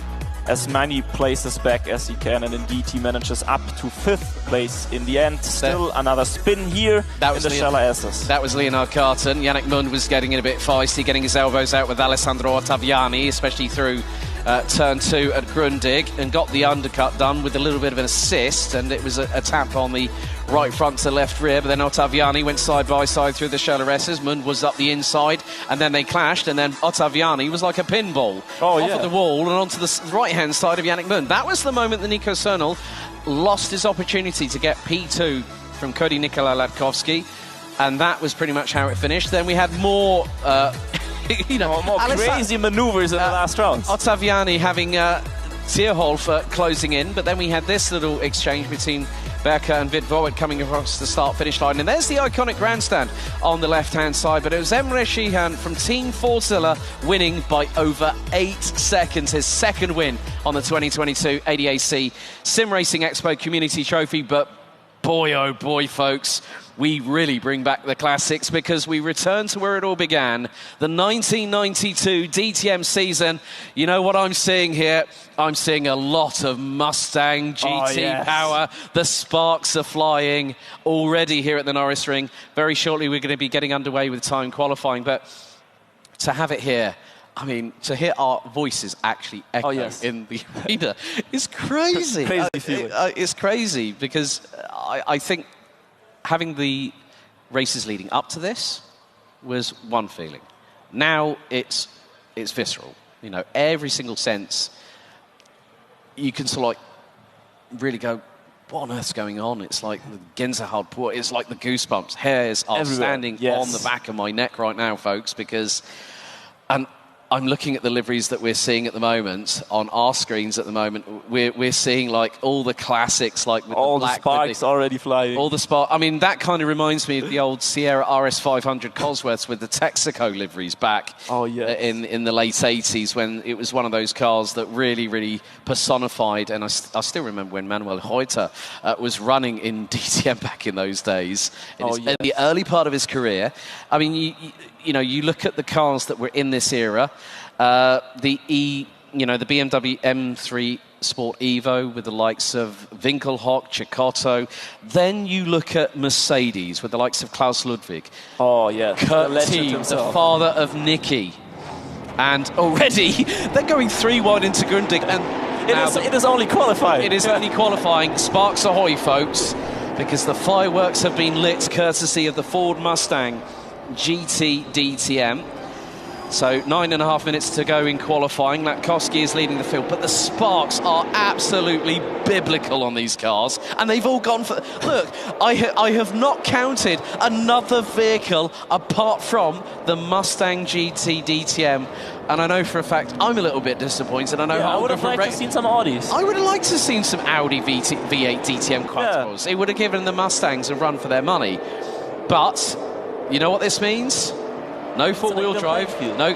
as many places back as he can, and indeed he manages up to 5th place in the end. Still another spin here in the Scheller S's. That was Leonard Carton. Yannick Munn was getting it a bit feisty, getting his elbows out with Alessandro Ottaviani, especially through turn 2 at Grundig, and got the undercut done with a little bit of an assist, and it was a tap on the right front to left rear, but then Ottaviani went side by side through the Scheller S's. Munn was up the inside, and then they clashed, and then Ottaviani was like a pinball off at the wall and onto the right-hand side of Yannick Munn. That was the moment that Nico Cernal lost his opportunity to get P2 from Cody Nikolai Latkowski, and that was pretty much how it finished. Then we had more more crazy maneuvers in the last rounds. Ottaviani having Tierholf closing in, but then we had this little exchange between Becker and Vitvoet coming across the start-finish line. And there's the iconic grandstand on the left-hand side, but it was Emre Cihan from Team Fortilla winning by over 8 seconds, his second win on the 2022 ADAC SimRacing Expo Community Trophy. But boy, oh boy, folks, we really bring back the classics because we return to where it all began, the 1992 DTM season. You know what I'm seeing here? I'm seeing a lot of Mustang GT power. The sparks are flying already here at the Norisring. Very shortly we're going to be getting underway with time qualifying, but to have it here, I mean, to hear our voices actually echo in the arena is crazy. Crazy feeling. It's crazy because I think having the races leading up to this was one feeling. Now it's visceral. You know, every single sense, you can sort of like really go, what on earth's going on? It's like the Gänsehaut pur. It's like the goosebumps. Hairs are standing on the back of my neck right now, folks, because I'm looking at the liveries that we're seeing at the moment on our screens at the moment. We're seeing like all the classics, like with all the black, the sparks already flying. All the spark. I mean, that kind of reminds me of the old Sierra RS500 Cosworths with the Texaco liveries back in the late 80s, when it was one of those cars that really personified. And I still remember when Manuel Reuter was running in DTM back in those days. In the early part of his career. I mean, you know, you look at the cars that were in this era, the BMW M3 Sport Evo with the likes of Winkelhock, Cecotto. Then you look at Mercedes with the likes of Klaus Ludwig. Kurt Team, the father of Nicky. And already they're going 3 wide into Grundig. And it is only qualifying. It is only qualifying. Sparks ahoy, folks, because the fireworks have been lit courtesy of the Ford Mustang GT DTM. So 9.5 minutes to go in qualifying. Latkowski is leading the field, but the sparks are absolutely biblical on these cars, and they've all gone for... Look, I have not counted another vehicle apart from the Mustang GT DTM, and I know for a fact I'm a little bit disappointed. I know I would have liked to have seen some Audis. I would have liked to have seen some Audi V8 DTM Quattros. It would have given the Mustangs a run for their money. But you know what this means? No four-wheel drive. No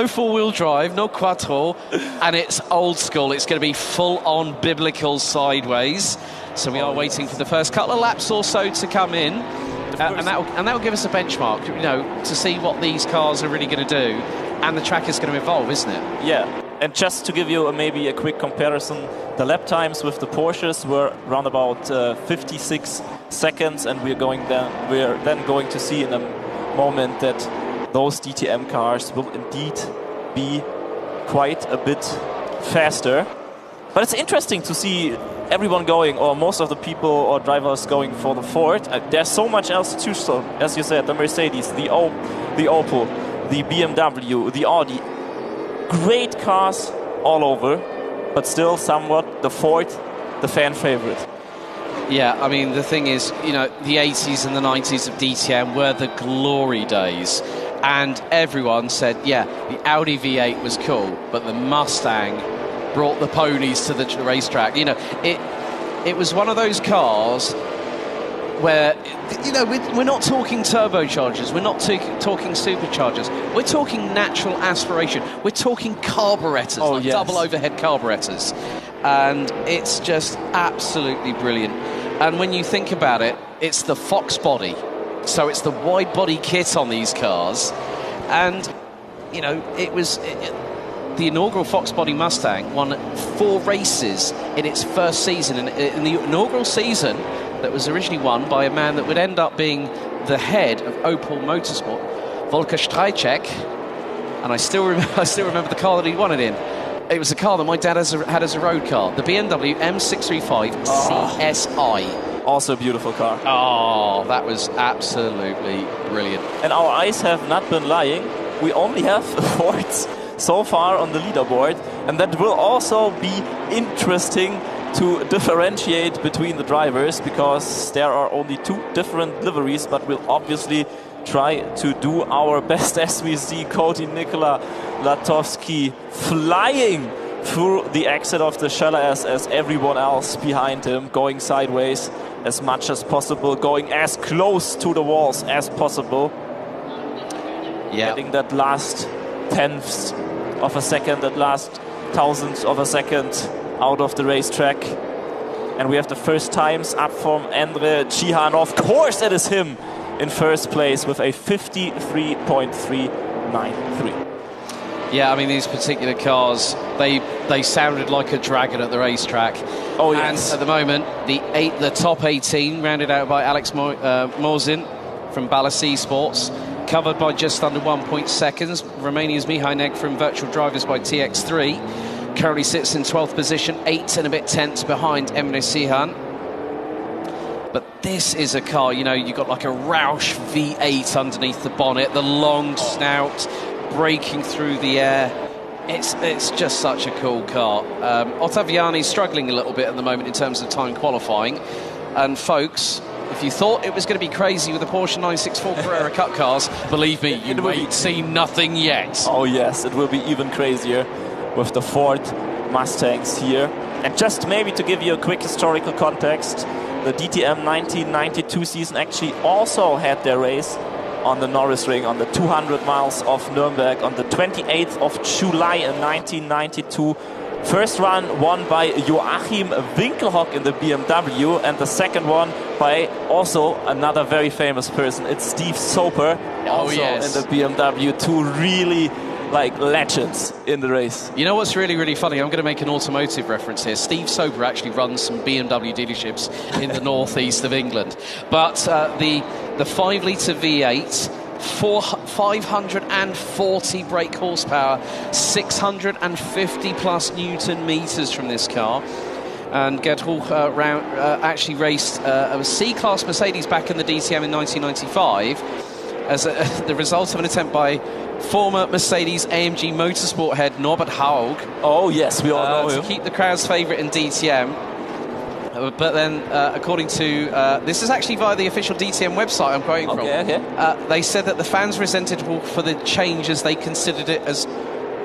four-wheel drive, no quattro, and it's old school. It's going to be full-on biblical sideways. So we are waiting for the first couple of laps or so to come in, and that'll give us a benchmark, you know, to see what these cars are really going to do. And the track is going to evolve, isn't it? Yeah. And just to give you maybe a quick comparison, the lap times with the Porsches were around about 56 seconds, and we're then going to see in a moment that those DTM cars will indeed be quite a bit faster. But it's interesting to see everyone going, or most of the people or drivers going for the Ford. There's so much else to choose from, as you said, the Mercedes, the Opel, the BMW, the Audi. Great cars all over, but still somewhat the Ford, the fan favorite. Yeah, I mean, the thing is, you know, the 80s and the 90s of DTM were the glory days. And everyone said, yeah, the Audi V8 was cool, but the Mustang brought the ponies to the racetrack. You know, it was one of those cars where, you know, we're not talking turbochargers, we're not talking superchargers, we're talking natural aspiration, we're talking carburetors, double overhead carburetors, and it's just absolutely brilliant. And when you think about it, it's the Fox body, so it's the wide body kit on these cars, and you know, the inaugural Fox body Mustang won 4 races in its first season, and in the inaugural season that was originally won by a man that would end up being the head of Opel Motorsport, Volker Strejček, and I still remember the car that he won it in. It was a car that my dad had as a road car, the BMW M635 CSI. Also a beautiful car. Oh, that was absolutely brilliant. And our eyes have not been lying. We only have Fords so far on the leaderboard, and that will also be interesting to differentiate between the drivers, because there are only 2 different liveries, but we'll obviously try to do our best as we see Cody Nikola Latovsky flying through the exit of the Scheller as everyone else behind him, going sideways as much as possible, going as close to the walls as possible. Yeah. Getting that last tenths of a second, that last thousandths of a second out of the racetrack. And we have the first times up from Andre Chihan. Of course it is him in first place with a 53.393. Yeah, I mean, these particular cars, they sounded like a dragon at the racetrack. Oh, yes. And at the moment, the top 18, rounded out by Alex Morzin from Ballas Esports, covered by just under 1 seconds. Romania's Mihai Neg from Virtual Drivers by TX3 currently sits in 12th position, 8 and a bit tenths behind Emre Sihan. But this is a car, you know, you've got like a Roush V8 underneath the bonnet, the long snout breaking through the air. It's just such a cool car. Ottaviani's struggling a little bit at the moment in terms of time qualifying. And folks, if you thought it was going to be crazy with the Porsche 964 Carrera Cup cars, believe me, you ain't seen nothing yet. Oh yes, it will be even crazier with the Ford Mustangs here. And just maybe to give you a quick historical context, the DTM 1992 season actually also had their race on the Norisring on the 200 miles of Nürnberg on the 28th of July in 1992. First run won by Joachim Winkelhock in the BMW, and the second one by also another very famous person. It's Steve Soper, also in the BMW. 2 really like legends in the race. You know what's really, really funny? I'm going to make an automotive reference here. Steve Soper actually runs some BMW dealerships in the northeast of England. But the 5-litre V8, 540 brake horsepower, 650 plus Newton meters from this car. And Gerdhul actually raced a C-Class Mercedes back in the DTM in 1995. as the result of an attempt by former Mercedes AMG Motorsport head Norbert Haug. Oh yes, we all know him. To keep the crowd's favourite in DTM. But then, according to this is actually via the official DTM website I'm quoting from. Okay. They said that the fans were resented for the change as they considered it as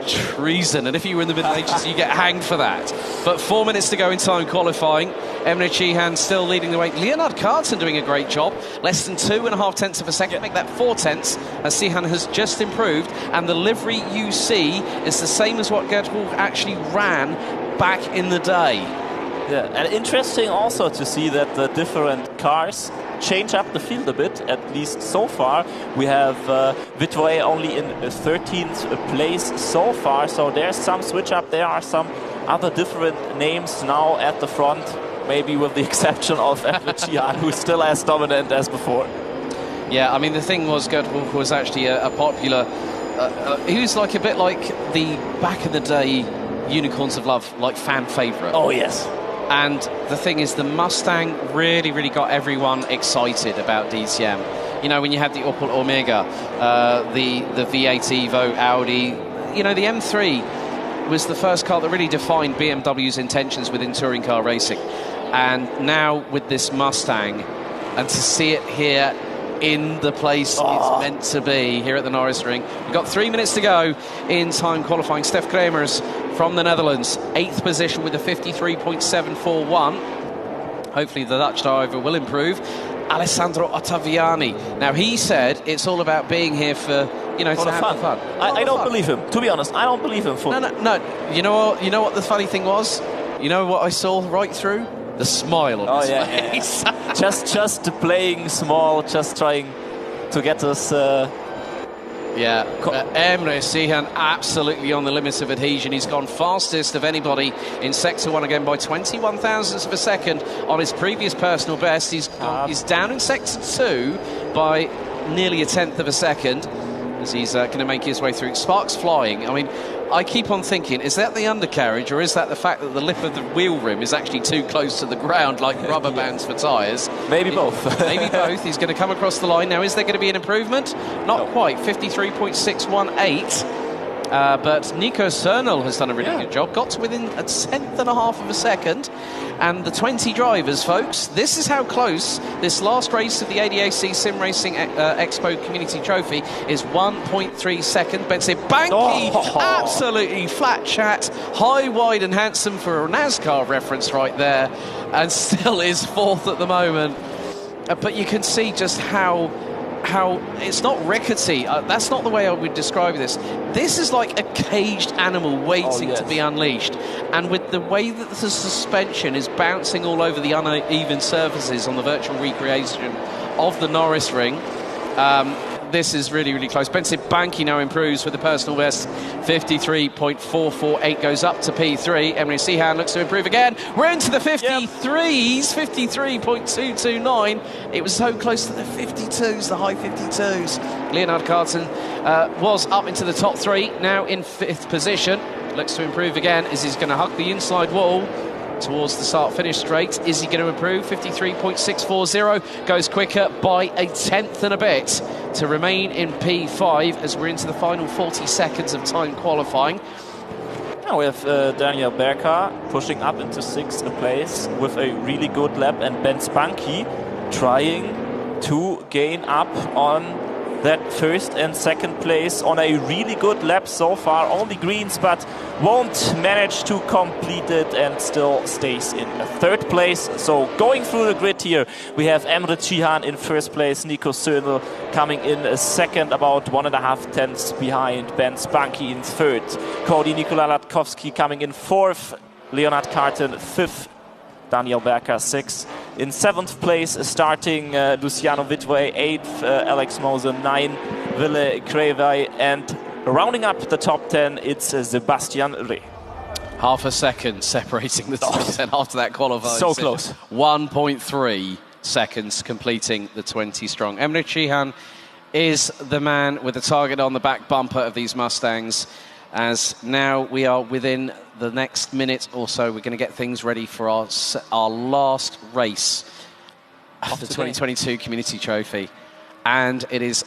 treason, and if you were in the Middle Ages, you get hanged for that. But 4 minutes to go in time qualifying. Emre Cihan still leading the way. Leonard Carton doing a great job. Less than 2.5 tenths of a second, make that 4 tenths, as Cihan has just improved. And the livery you see is the same as what Gerd Hawk actually ran back in the day. Yeah, and interesting also to see that the different cars change up the field a bit, at least so far. We have Wittwey only in 13th place so far, so there's some switch up. There are some other different names now at the front, maybe with the exception of Emre Cihan, who's still as dominant as before. Yeah, I mean, the thing was, Gerd Hawk was actually a popular... he was like a bit like the back in the day Unicorns of Love, like fan favourite. Oh, yes. And the thing is, the Mustang really, really got everyone excited about DTM. You know, when you had the Opel Omega, the V8 Evo, Audi, you know, the M3 was the first car that really defined BMW's intentions within touring car racing. And now with this Mustang, and to see it here in the place it's meant to be, here at the Norisring. We've got 3 minutes to go in time qualifying. Stef Kremers from the Netherlands, 8th position with a 53.741. Hopefully the Dutch driver will improve. Alessandro Ottaviani. Now, he said it's all about being here for, you know, for to the have fun. fun. I don't believe him. To be honest, I don't believe him. No. You know what the funny thing was? You know what I saw right through? The smile on his face. Yeah. just playing small, just trying to get us... Emre Cihan absolutely on the limits of adhesion. He's gone fastest of anybody in Sector 1 again by 21 thousandths of a second on his previous personal best. He's down in Sector 2 by nearly a tenth of a second as he's going to make his way through. Sparks flying. I mean, I keep on thinking, is that the undercarriage or is that the fact that the lip of the wheel rim is actually too close to the ground, like rubber bands for tyres? Maybe both. Maybe both. He's going to come across the line. Now, is there going to be an improvement? Not quite. 53.618. But Nico Cernal has done a really good job. Got to within a tenth and a half of a second. And the 20 drivers, folks, this is how close this last race of the ADAC SimRacing Expo Community Trophy is. 1.3 second. Bensy Banky, absolutely flat chat, high, wide and handsome for a NASCAR reference right there, and still is fourth at the moment. But you can see just how it's not rickety. That's not the way I would describe this. This is like a caged animal waiting to be unleashed. And with the way that the suspension is bouncing all over the uneven surfaces on the virtual recreation of the Norisring, this is really, really close. Bensy Banky now improves with the personal best. 53.448 goes up to P3. Emre Cihan looks to improve again. We're into the 53s, 53.229. It was so close to the 52s, the high 52s. Leonard Carton was up into the top 3, now in 5th position. Looks to improve again as he's going to hug the inside wall towards the start-finish straight. Is he going to improve? 53.640 goes quicker by a tenth and a bit to remain in P5 as we're into the final 40 seconds of time qualifying. Now we have Daniel Berka pushing up into 6th place with a really good lap, and Ben Spanky trying to gain up on that 1st and 2nd place on a really good lap so far. Only greens, but won't manage to complete it and still stays in 3rd place. So going through the grid here, we have Emre Cihan in 1st place, Nico Cernal coming in 2nd, about 1.5 tenths behind Ben Spanky in 3rd. Cody Nikola Latkovsky coming in 4th, Leonard Carton 5th, Daniel Berka 6th. In 7th place, starting Luciano Wittwey, 8th, Alex Moser, 9th, Ville Krevai, and rounding up the top 10, it's Sebastian Reh. Half a second separating the top 10 after that qualifying. So close. 1.3 seconds completing the 20 strong. Emre Cihan is the man with the target on the back bumper of these Mustangs, as now we are within the next minute or so. We're going to get things ready for our last race of the 2022 Community Trophy. And it is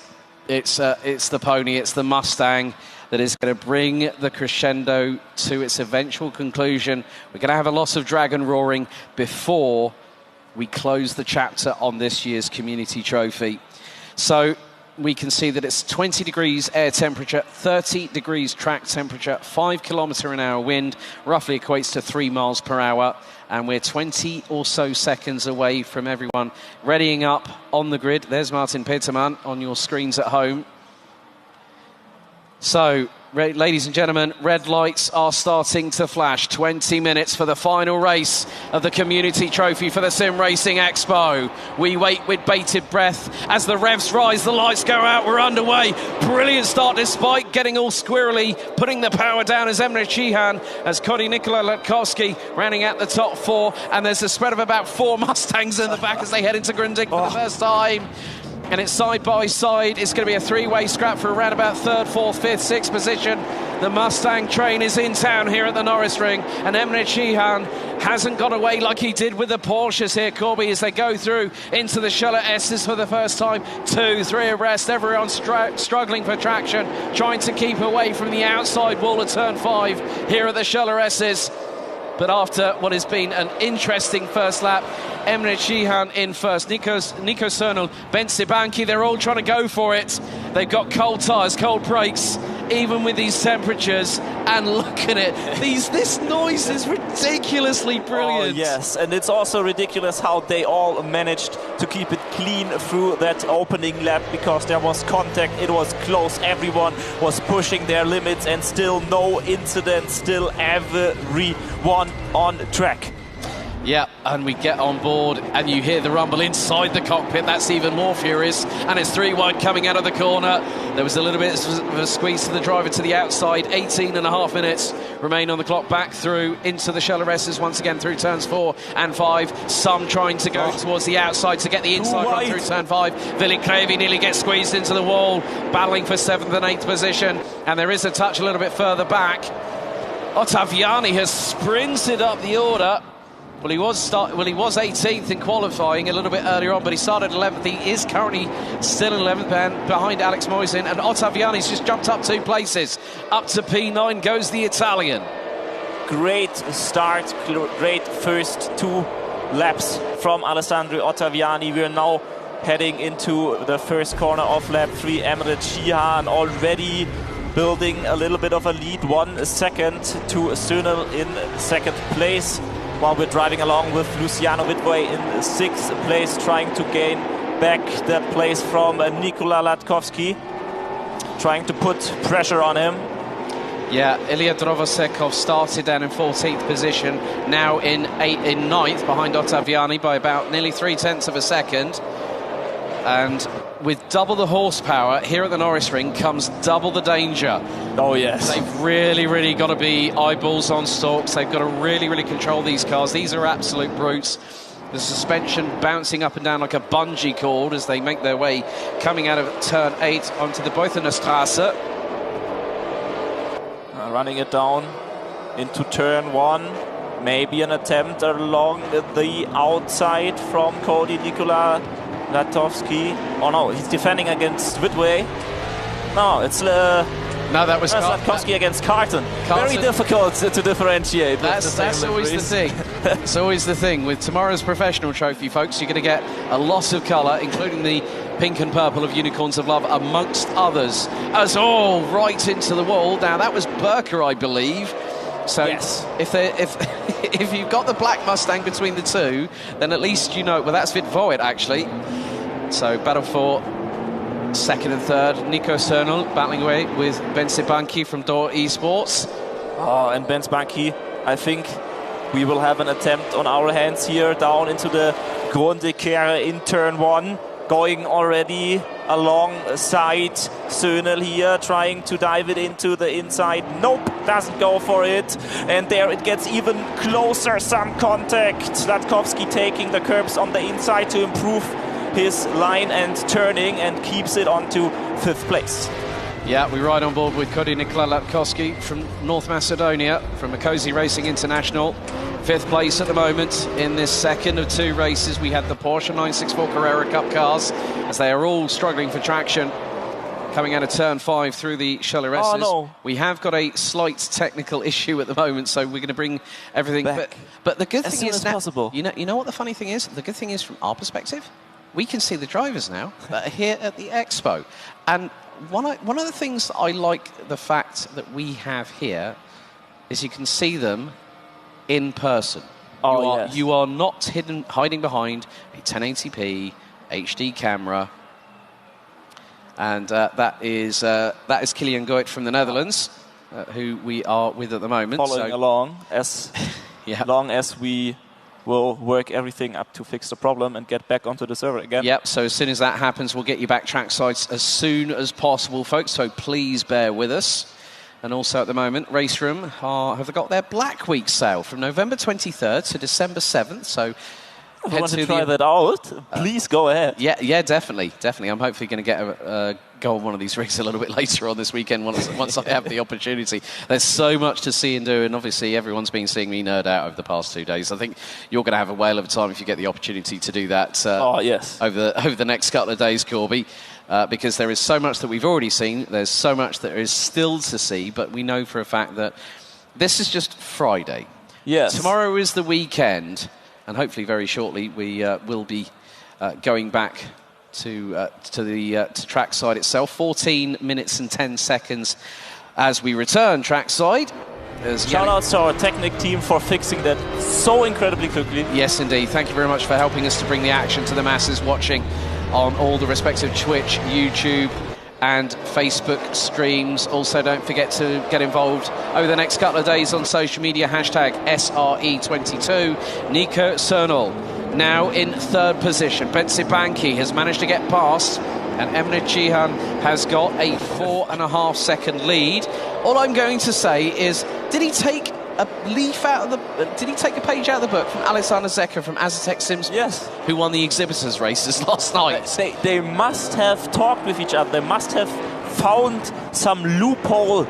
It's the pony, it's the Mustang that is going to bring the crescendo to its eventual conclusion. We're going to have a loss of dragon roaring before we close the chapter on this year's Community Trophy. So we can see that it's 20 degrees air temperature, 30 degrees track temperature, 5 km/h wind, roughly equates to 3 miles per hour. And we're 20 or so seconds away from everyone readying up on the grid. There's Martin Petermann on your screens at home. So, ladies and gentlemen, red lights are starting to flash. 20 minutes for the final race of the Community Trophy for the Sim Racing Expo. We wait with bated breath as the revs rise, the lights go out, we're underway. Brilliant start despite getting all squirrely, putting the power down as Emre Cihan, as Korbi Nikola Latkovsky rounding out the top 4, and there's a spread of about 4 Mustangs in the back as they head into Grundig for the first time. And it's side by side. It's going to be a 3-way scrap for around about 3rd, 4th, 5th, 6th position. The Mustang train is in town here at the Norisring, and Emre Cihan hasn't got away like he did with the Porsches here, Korbi, as they go through into the Schiller S's for the first time. 2, 3 abreast, everyone struggling for traction, trying to keep away from the outside wall of turn 5 here at the Schiller S's. But after what has been an interesting first lap, Emre Cihan in first, Nico Cernal, Ben Sibanki, they're all trying to go for it. They've got cold tyres, cold brakes, even with these temperatures. And look at it, this noise is ridiculously brilliant. Oh, yes, and it's also ridiculous how they all managed to keep it clean through that opening lap, because there was contact, it was close, everyone was pushing their limits, and still no incident, still everyone on track. Yeah, and we get on board and you hear the rumble inside the cockpit. That's even more furious, and it's 3 wide coming out of the corner. There was a little bit of a squeeze to the driver to the outside. 18.5 minutes remain on the clock, back through into the Schiller S's once again through turns 4 and 5. Some trying to go towards the outside to get the inside run through turn 5. Vili Krevi nearly gets squeezed into the wall, battling for 7th and 8th position, and there is a touch a little bit further back. Ottaviani has sprinted up the order. Well, he was 18th in qualifying a little bit earlier on, but he started 11th. He is currently still in 11th behind Alex Moisin, and Ottaviani's just jumped up 2 places. Up to P9 goes the Italian. Great start, great first 2 laps from Alessandro Ottaviani. We are now heading into the first corner of lap 3. Emre Cihan already building a little bit of a lead, 1 second to Cernal in 2nd place, while we're driving along with Luciano Whitway in 6th place, trying to gain back that place from Nikola Latkovsky, trying to put pressure on him. Yeah, Ilya Drovosekov started down in 14th position, now in 9th behind Ottaviani by about nearly 0.3 of a second. And with double the horsepower here at the Norisring comes double the danger. Oh, yes. They've really got to be eyeballs on stalks. They've got to really control these cars. These are absolute brutes. The suspension bouncing up and down like a bungee cord as they make their way coming out of turn 8 onto the Beuthenerstrasse. Running it down into turn 1. Maybe an attempt along the outside from Korbi Nikola Latkovsky. Oh no, he's defending against Whitway. No, it's no, that was Latkovsky against Carton. Very difficult to differentiate. That's always the thing. It's always the thing with tomorrow's professional trophy, folks. You're going to get a lot of colour, including the pink and purple of Unicorns of Love, amongst others. As all right into the wall. Now that was Burker, I believe. So yes. if you've got the black Mustang between the 2, then at least you know. Well, that's Vitvoet actually. So battle for 2nd and 3rd. Nico Cernal battling away with Ben Sibanki from Door Esports. Oh, and Ben Sibanki, I think we will have an attempt on our hands here down into the Grande Kere in turn 1. Going already alongside Cernal here, trying to dive it into the inside. Nope, doesn't go for it. And there it gets even closer, some contact. Latkovsky taking the curbs on the inside to improve his line and turning, and keeps it onto 5th place. Yeah, we ride on board with Korbi Nikola Latkovsky from North Macedonia, from Makosi Racing International. 5th place at the moment in this second of 2 races. We had the Porsche 964 Carrera Cup cars, as they are all struggling for traction. coming out of turn 5 through the Chaleresses. Oh, no. We have got a slight technical issue at the moment, so we're going to bring everything back. But the good As thing soon is as now, possible. you know what the funny thing is? The good thing is, from our perspective, we can see the drivers now that are here at the Expo. And one of the things that I like the fact that we have here is you can see them in person. Oh, yes. You are not hiding behind a 1080p HD camera. And that is Kilian Goit from the Netherlands, who we are with at the moment. Following along as long as we will work everything up to fix the problem and get back onto the server again. Yep, so as soon as that happens, we'll get you back trackside as soon as possible, folks, so please bear with us. And also at the moment, RaceRoom have got their Black Week sale from November 23rd to December 7th, so... If you want to try that out, please go ahead. Yeah, definitely. I'm hopefully going to get go on one of these rigs a little bit later on this weekend once I have the opportunity. There's so much to see and do, and obviously everyone's been seeing me nerd out over the past 2 days. I think you're going to have a whale of a time if you get the opportunity to do that. Yes. Over the next couple of days, Korbi. Because there is so much that we've already seen. There's so much that is still to see, but we know for a fact that this is just Friday. Yes. Tomorrow is the weekend. And hopefully, very shortly, we will be going back to trackside itself. 14 minutes and 10 seconds as we return trackside. Shout out to our Technic team for fixing that so incredibly quickly. Yes, indeed. Thank you very much for helping us to bring the action to the masses watching on all the respective Twitch, YouTube, and Facebook streams. Also, don't forget to get involved over the next couple of days on social media, hashtag SRE22. Nico Cernal now in 3rd position. Benzibanki has managed to get past, and Emre Cihan has got a 4.5 second lead. All I'm going to say is, did he take a page out of the book from Alexander Zecker from ADAC SimRacing? Yes. Who won the exhibitors races last night? They must have talked with each other. They must have found some loophole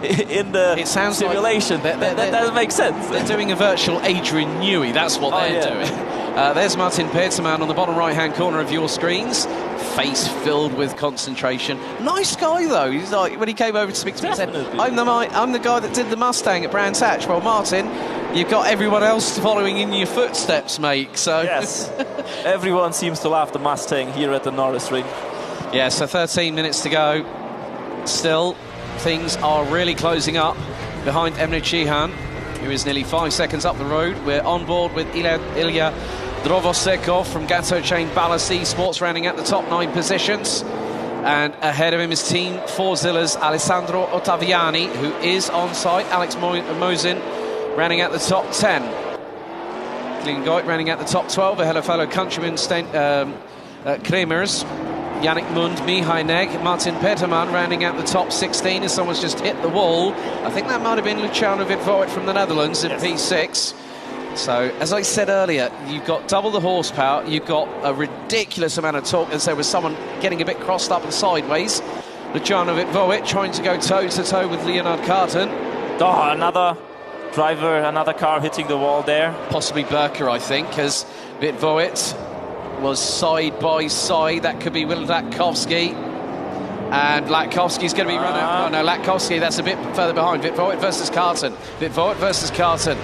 in the simulation. Like that doesn't make sense. They're doing a virtual Adrian Newey. That's what they're doing. There's Martin Peterman on the bottom right-hand corner of your screens. Face filled with concentration. Nice guy, though. He's like, when he came over to speak to me, he said, I'm the guy that did the Mustang at Brands Hatch. Well, Martin, you've got everyone else following in your footsteps, mate. So yes, everyone seems to love the Mustang here at the Norisring. Yeah, so 13 minutes to go. Still, things are really closing up behind Emre Cihan, who is nearly 5 seconds up the road. We're on board with Ilya Drovosekov from Gato Chain Ballast Esports, rounding out the top 9 positions. And ahead of him is Team Forzilla's Alessandro Ottaviani, who is on site. Alex Mosin rounding out the top 10. Kilian Goit rounding out the top 12 ahead of fellow countrymen Kremers. Yannick Mund, Mihai Neg, Martin Peterman rounding out the top 16 as someone's just hit the wall. I think that might have been Luciano Vitvoet from the Netherlands in P6. So, as I said earlier, you've got double the horsepower, you've got a ridiculous amount of torque, as there was someone getting a bit crossed up and sideways. Luciano Vitvoet trying to go toe-to-toe with Leonard Carton. Oh, another driver, another car hitting the wall there. Possibly Berker, I think, as Vitvoet was side by side. That could be Will Latkovsky. And Latkovsky's going to be run out. Oh, no, Latkovsky, that's a bit further behind. Vitvoet versus Carton. Vitvoet versus Carton.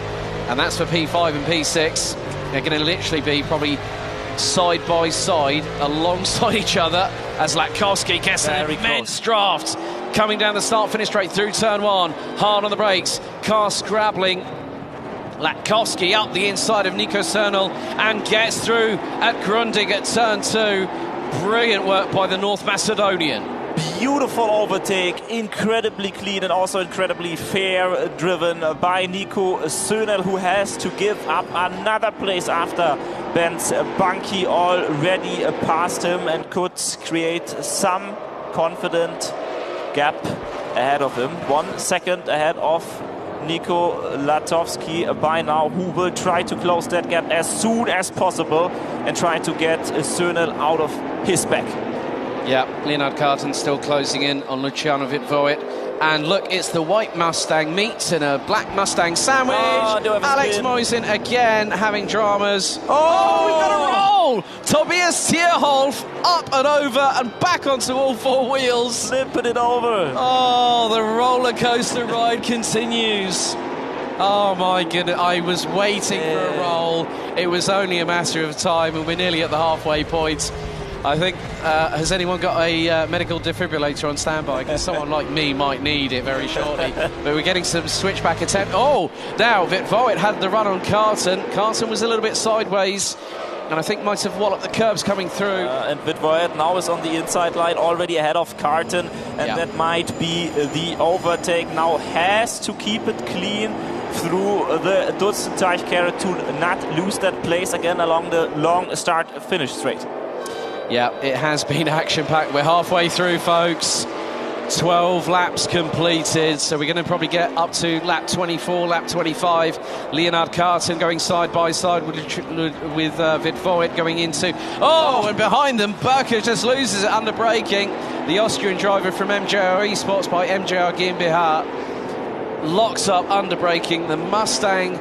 And that's for P5 and P6. They're going to literally be probably side by side alongside each other as Latkovsky gets an immense draft. Coming down the start-finish straight through turn 1. Hard on the brakes. Car scrabbling. Latkovsky up the inside of Nico Cernal and gets through at Grundig at turn 2. Brilliant work by the North Macedonian. Beautiful overtake, incredibly clean and also incredibly fair, driven by Nico Cernal, who has to give up another place after Benzibanki already passed him and could create some confident gap ahead of him. 1 second ahead of Nico Latkovsky by now, who will try to close that gap as soon as possible and try to get Cernal out of his back. Yeah, Leonard Carton still closing in on Luciano Vitvoet. And look, it's the white Mustang meets in a black Mustang sandwich. Alex Moisin again having dramas. Oh, we've got a roll! Tobias Tierholf up and over and back onto all four wheels. Flipping it over. Oh, the roller coaster ride continues. Oh my goodness, I was waiting for a roll. It was only a matter of time and we're nearly at the halfway point. I think, has anyone got a medical defibrillator on standby? Because someone like me might need it very shortly. But we're getting some switchback attempt. Oh, now Vitvoet had the run on Carton. Carton was a little bit sideways, and I think might have walloped the curbs coming through. And Vitvoet now is on the inside line, already ahead of Carton, and that might be the overtake. Now has to keep it clean through the Dutzend-Teichkehre to not lose that place again along the long start-finish straight. Yeah, it has been action-packed. We're halfway through, folks. 12 laps completed, so we're going to probably get up to lap 24, lap 25. Leonard Carton going side by side with Vitvoet going into... Oh, and behind them, Berker just loses it under braking. The Austrian driver from MJR Esports by MJR GmbH locks up under braking. The Mustang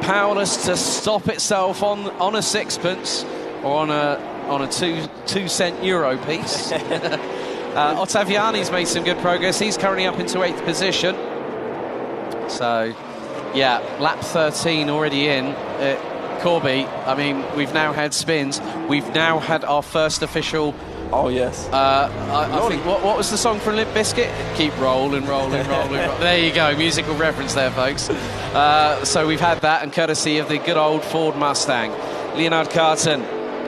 powerless to stop itself on a sixpence or on a 2-cent euro piece. Ottaviani's made some good progress. He's currently up into 8th position. So, yeah, lap 13 already in. Korbi, I mean, we've now had spins. We've now had our first official... Oh, yes. I think, what was the song from Limp Bizkit? Keep rolling, rolling, rolling, rolling. There you go, musical reference there, folks. So we've had that, and courtesy of the good old Ford Mustang. Leonard Carton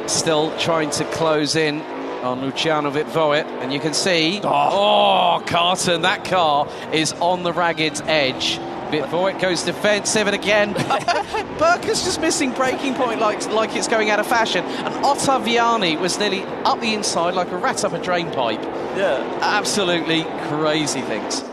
still trying to close in on Luciano Vitvoet, and you can see, Carton, that car is on the ragged's edge. Vitvoet goes defensive, and again, Berker's just missing braking point like it's going out of fashion, and Ottaviani was nearly up the inside like a rat up a drain pipe. Yeah. Absolutely crazy things.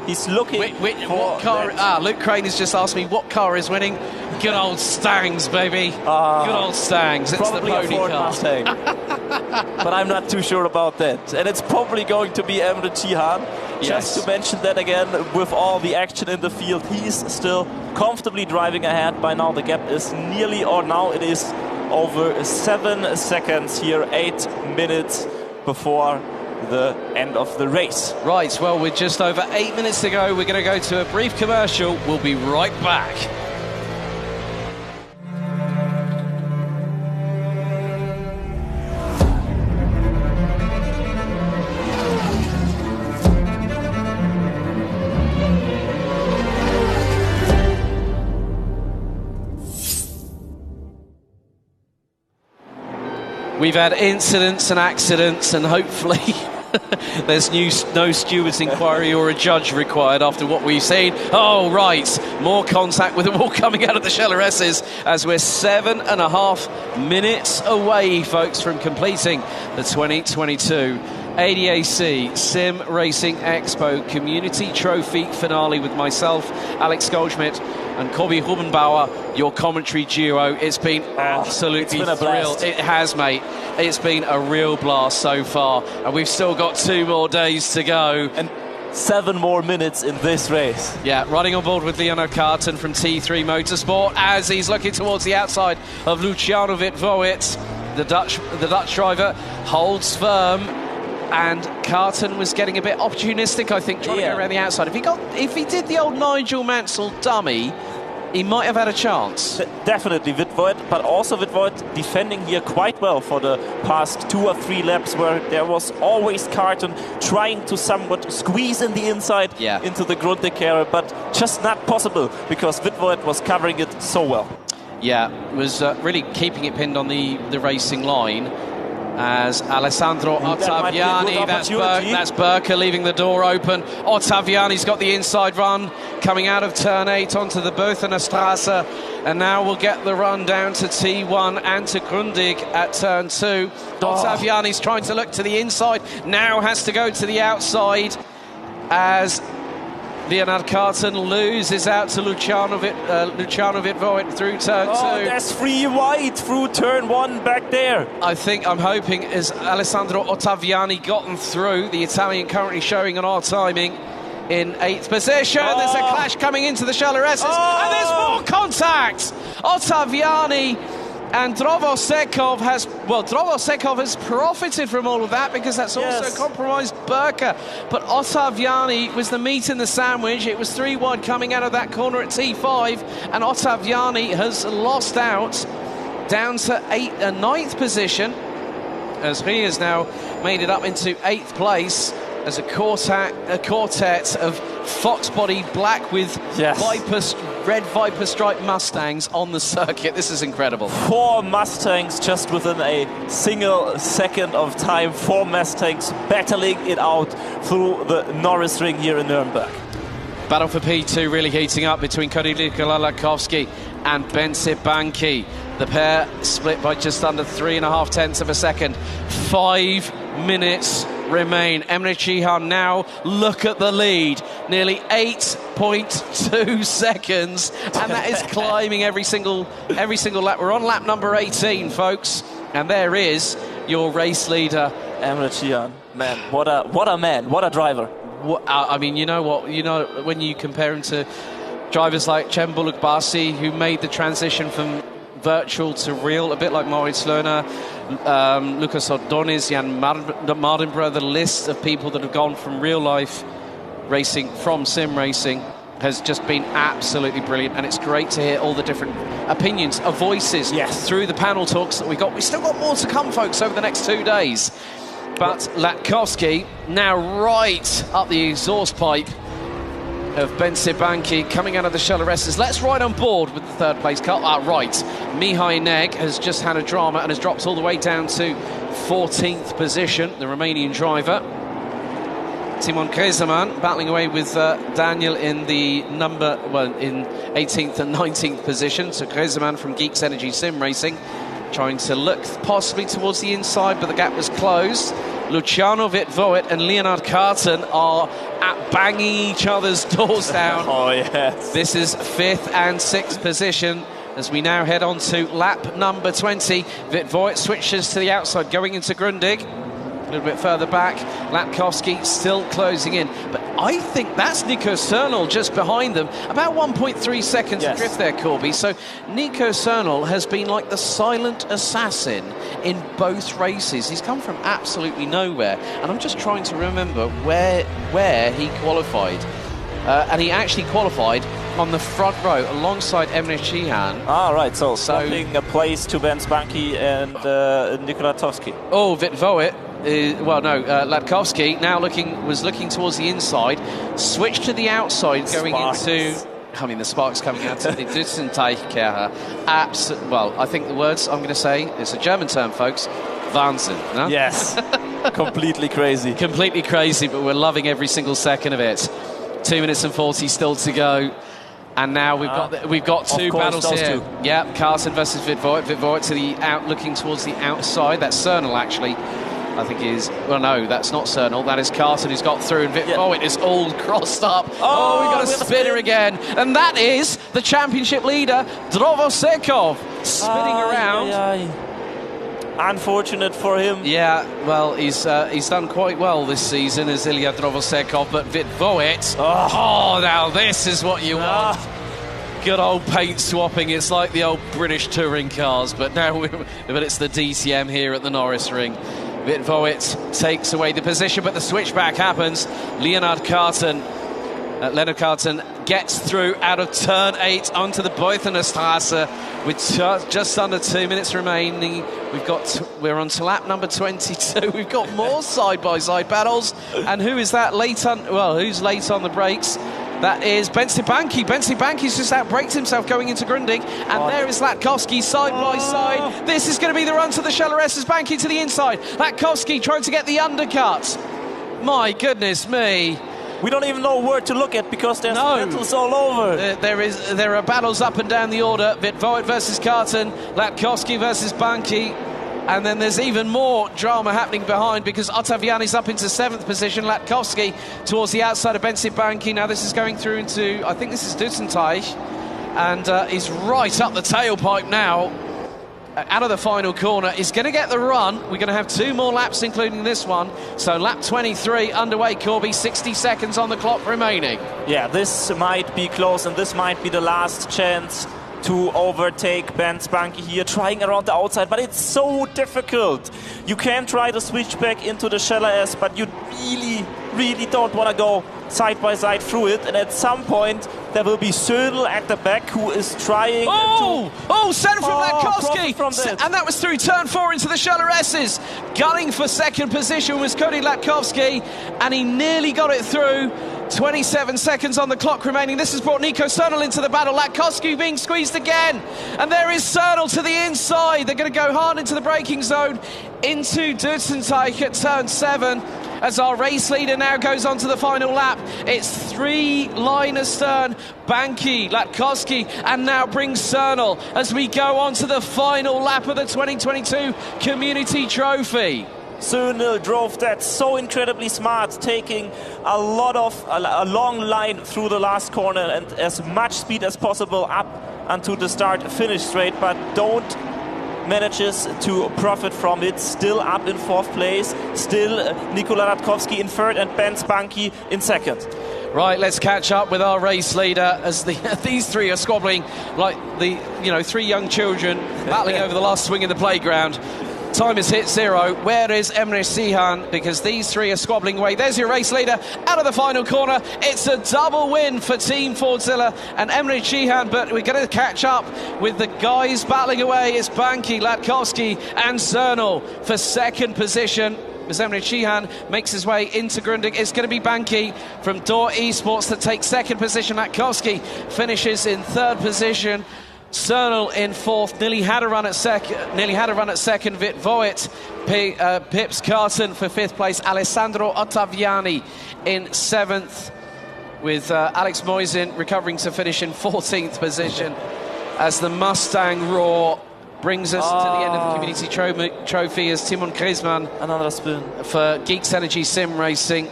He's looking what car? Luke Crane has just asked me what car is winning. Good old Stangs, baby. Good old Stangs. It's probably the pony a Ford car. Mustang. But I'm not too sure about that. And it's probably going to be Emre Cihan. Yes. Just to mention that again, with all the action in the field, he's still comfortably driving ahead. By now the gap is nearly, or now it is over 7 seconds here, 8 minutes before the end of the race. Right, well, with just over 8 minutes to go, we're going to go to a brief commercial. We'll be right back. We've had incidents and accidents, and hopefully there's no steward's inquiry or a judge required after what we've seen. Oh, right, more contact with the wall coming out of the Scheller S's as we're 7.5 minutes away, folks, from completing the 2022 ADAC SimRacing Community Trophy finale with myself, Alex Goldschmidt, and Korbi Rubenbauer, your commentary duo. It's been absolutely thrilled. It has, mate. It's been a real blast so far, and we've still got 2 more days to go. And 7 more minutes in this race. Yeah, running on board with Leonard Carton from T3 Motorsport as he's looking towards the outside of Luciano Vitvoet. The Dutch driver holds firm, and Carton was getting a bit opportunistic, I think, trying to go around the outside. If he did the old Nigel Mansell dummy, he might have had a chance. Definitely Vitvoet, but also Vitvoet defending here quite well for the past 2 or 3 laps, where there was always Carton trying to somewhat squeeze in the inside into the Grundekehre, but just not possible because Vitvoet was covering it so well. Yeah, was really keeping it pinned on the racing line. As Alessandro Ottaviani, that's Berker leaving the door open. Ottaviani's got the inside run coming out of turn 8 onto the Bothener Strasse, and now we'll get the run down to T1 and to Grundig at turn 2. Ottaviani's trying to look to the inside, now has to go to the outside as Leonard Carton loses out to Luciano Vitvoet through turn 2. There's 3 wide through turn 1 back there. I'm hoping as Alessandro Ottaviani gotten through, the Italian currently showing on our timing in 8th position. There's a clash coming into the Chalaresses, and there's more contact. Ottaviani and Drovosekov has profited from all of that, because that's also compromised Burka. But Ottaviani was the meat in the sandwich. It was 3 wide coming out of that corner at T5, and Ottaviani has lost out down to 9th position, as he has now made it up into 8th place as a quartet of fox body black with red Viper stripe Mustangs on the circuit. This is incredible. 4 Mustangs just within a single second of time. 4 Mustangs battling it out through the Norisring here in Nuremberg. Battle for P2 really heating up between Nikola Latkovsky and Bence Banki. The pair split by just under 3.5 tenths of a second. 5 minutes remain. Emre Cihan now look at the lead. Nearly 8.2 seconds, and that is climbing every single lap. We're on lap number 18, folks, and there is your race leader, Emre Cihan. Man, what a man, what a driver. I mean, you know what? You know, when you compare him to drivers like Cem Buluk-Basi, who made the transition from virtual to real, a bit like Moritz Lerner, Lucas Ordonez, Jan Mardenborough, the list of people that have gone from real life racing from sim racing has just been absolutely brilliant, and it's great to hear all the different opinions, voices through the panel talks that we got. We've still got more to come, folks, over the next 2 days. But Latkovsky now right up the exhaust pipe of Bence Banki coming out of the Chalaresses. Let's ride on board with the 3rd place car. Right, Mihai Neg has just had a drama and has dropped all the way down to 14th position, the Romanian driver. Timon Krezeman battling away with Daniel in the in 18th and 19th position. So Krezeman from Geeks Energy Sim Racing trying to look possibly towards the inside, but the gap was closed. Luciano Vitvoet and Leonard Carton are at banging each other's doors down. Oh, yes. This is 5th and 6th position as we now head on to lap number 20. Vitvoet switches to the outside, going into Grundig. A little bit further back, Latkovsky still closing in. But I think that's Nico Cernal just behind them. About 1.3 seconds adrift there, Korbi. So Nico Cernal has been like the silent assassin in both races. He's come from absolutely nowhere. And I'm just trying to remember where he qualified. And he actually qualified on the front row alongside Emre Cihan. Right, so swapping a place to Bence Banki and Nikola Latkovsky. Oh, Vitvoet. Latkovsky now was looking towards the inside, switched to the outside, going into. I mean, the sparks coming out of the Düsseldorf. Well, I think the words I'm going to say, it's a German term, folks. Wahnsinn. No? Yes, completely crazy. Completely crazy, but we're loving every single second of it. 2 minutes and 40 still to go. And now we've got 2 battles here. Yeah, Carson versus Vitvoet. Vitvoet to the looking towards the outside. That's Cernal, actually. I think is, well, no, that's not Cernal. That is Carson who's got through, and Vitvoet is all crossed up. We've got a spinner again. And that is the championship leader, Drovosekov, spinning around. Unfortunate for him. Yeah, well, he's done quite well this season as Ilya Drovosekov, but Vitvoet, now this is what you want. Good old paint swapping. It's like the old British touring cars, but it's the DTM here at the Norisring. Vitvoet takes away the position, but the switchback happens. Leonard Carton gets through out of turn 8 onto the Beuthenerstrasse with just under 2 minutes remaining. We're on to lap number 22. We've got more side-by-side battles. And who is that who's late on the brakes? That is Bence Banki. Bence Banki's just outbraked himself going into Grundig. And there is Latkovsky side by side. This is going to be the run to the Chalaresses. Banki to the inside. Latkovsky trying to get the undercut. My goodness me. We don't even know where to look at because there's battles all over. There are battles up and down the order. Vitvoet versus Carton. Latkovsky versus Banki. And then there's even more drama happening behind because Ottaviani's up into 7th position. Latkovski towards the outside of Benzibanki. Now this is going through into, I think this is Dusenteich. And he's right up the tailpipe now. Out of the final corner. He's going to get the run. We're going to have 2 more laps, including this one. So lap 23 underway, Korbi. 60 seconds on the clock remaining. Yeah, this might be close, and this might be the last chance to overtake Benzibanki here, trying around the outside, but it's so difficult. You can try to switch back into the shallow S, but you really don't want to go side by side through it, and at some point there will be Södel at the back who is trying sent from Latkovski, and that was through turn 4 into the shallow S's. Gunning for 2nd position was Cody Latkovski, and he nearly got it through. 27 seconds on the clock remaining. This has brought Nico Sernal into the battle. Latkovski being squeezed again. And there is Sernal to the inside. They're going to go hard into the braking zone, into Dusenteich at turn 7. As our race leader now goes on to the final lap. It's 3 line astern, Banki, Latkovski, and now brings Sernal as we go on to the final lap of the 2022 Community Trophy. Sernal drove that so incredibly smart, taking a long line through the last corner and as much speed as possible up onto the start-finish straight, but don't manages to profit from it. Still up in 4th place, still Nikola Latkovski in 3rd and Benzibanki in 2nd. Right, let's catch up with our race leader as these 3 are squabbling like the 3 young children battling over the last swing in the playground. Time has hit 0. Where is Emre Sihan? Because these 3 are squabbling away. There's your race leader out of the final corner. It's a double win for Team Fordzilla and Emre Sihan, but we're going to catch up with the guys battling away. It's Banki, Latkovski and Sernal for 2nd position. As Emre Sihan makes his way into Grundig, it's going to be Banki from Door Esports that takes 2nd position. Latkovski finishes in 3rd position. Sernal in 4th, nearly had a run at 2nd. Vit Voet pips Carton for 5th place. Alessandro Ottaviani in 7th, with Alex Moisin recovering to finish in 14th position as the Mustang Roar brings us to the end of the Community Trophy as Timon Griezmann another spin for Geeks Energy Sim Racing.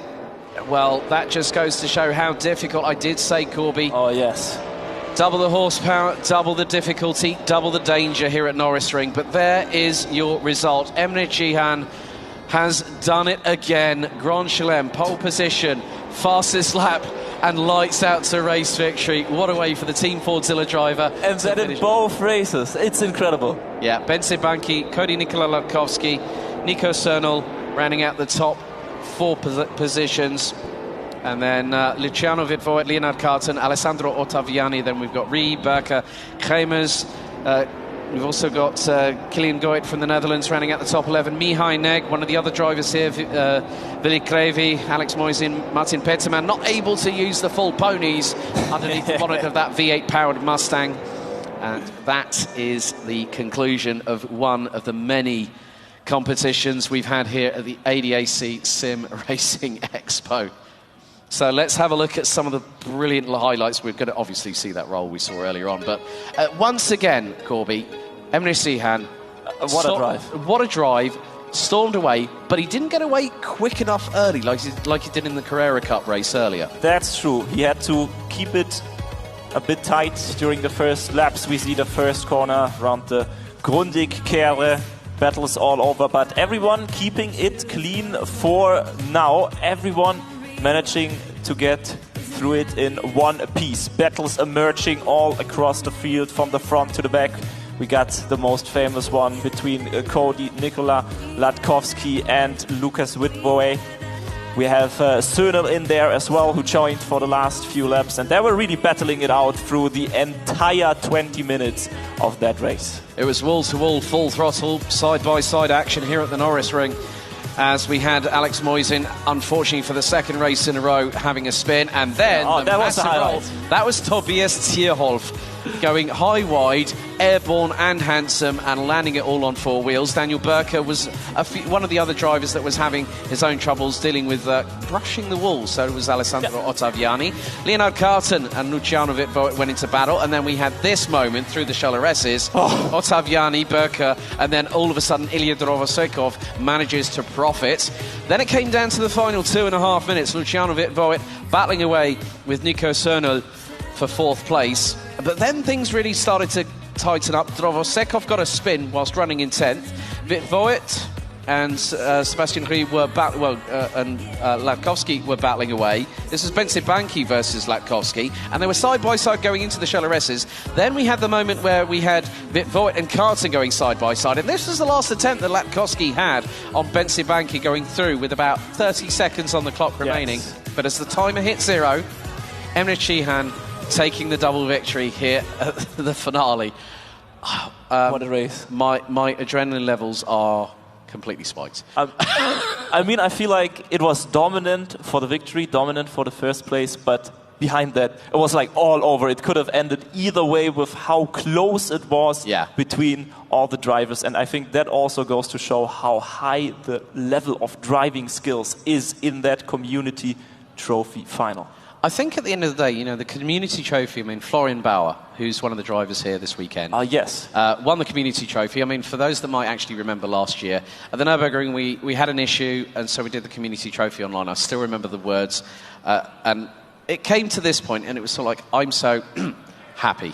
Well, that just goes to show how difficult. I did say, Korbi. Oh yes. Double the horsepower, double the difficulty, double the danger here at Norisring. But there is your result. Emre Cihan has done it again. Grand Chelem, pole position, fastest lap, and lights out to race victory. What a way for the Team Fordzilla driver. And that in both races. It's incredible. Yeah, Benzibanki, Cody Nikola Latkovski, Nico Sernal rounding out the top 4 positions. And then Luciano Vitvoet, Leonard Carton, Alessandro Ottaviani. Then we've got Rie, Berker, Kremers. We've also got Kilian Goit from the Netherlands rounding out the top 11. Mihai Neg, one of the other drivers here. Willy Krevi, Alex Moisin, Martin Peterman. Not able to use the full ponies underneath the bonnet of that V8-powered Mustang. And that is the conclusion of one of the many competitions we've had here at the ADAC SimRacing Expo. So let's have a look at some of the brilliant highlights. We're going to obviously see that roll we saw earlier on. But once again, Korbi, Emre Sihan. What a drive. What a drive. Stormed away, but he didn't get away quick enough early like he did in the Carrera Cup race earlier. That's true. He had to keep it a bit tight during the first laps. We see the first corner around the Grundig-Kehre. Battles all over, but everyone keeping it clean for now. Everyone managing to get through it in one piece. Battles emerging all across the field from the front to the back. We got the most famous one between Cody Nikola Latkovski and Lucas Witboe. We have Sernal in there as well, who joined for the last few laps, and they were really battling it out through the entire 20 minutes of that race. It was wall-to-wall, full throttle, side-by-side action here at the Norisring, as we had Alex Moisin, unfortunately for the 2nd race in a row, having a spin. And then that was the highlight. That was Tobias Tierholf. going high, wide, airborne and handsome, and landing it all on four wheels. Daniel Burke was one of the other drivers that was having his own troubles dealing with brushing the wall. So it was Alessandro Ottaviani. Leonard Carton and Luciano Vitvoet went into battle, and then we had this moment through the Shalareses. Ottaviani, Burke, and then all of a sudden Ilya Drovosekov manages to profit. Then it came down to the final 2.5 minutes. Luciano Vitvoet battling away with Nico Cernel for 4th place. But then things really started to tighten up. Drovosekov got a spin whilst running in 10th. Vitvoet and Sebastian Rie were and Latkovsky were battling away. This was Benzibanki versus Latkovsky, and they were side by side going into the Shalareses. Then we had the moment where we had Vitvoet and Carton going side by side, and this was the last attempt that Latkovsky had on Benzibanki going through with about 30 seconds on the clock remaining. But as the timer hit 0, Emre Cihan taking the double victory here at the finale. What a race. My adrenaline levels are completely spiked. I mean, I feel like it was dominant for the victory, dominant for the first place, but behind that, it was like all over. It could have ended either way with how close it was between all the drivers. And I think that also goes to show how high the level of driving skills is in that community trophy final. I think at the end of the day, you know, the community trophy, I mean, Florian Bauer, who's one of the drivers here this weekend, won the community trophy. I mean, for those that might actually remember last year, at the Nürburgring, we had an issue, and so we did the community trophy online. I still remember the words. And it came to this point, and it was sort of like, I'm so happy.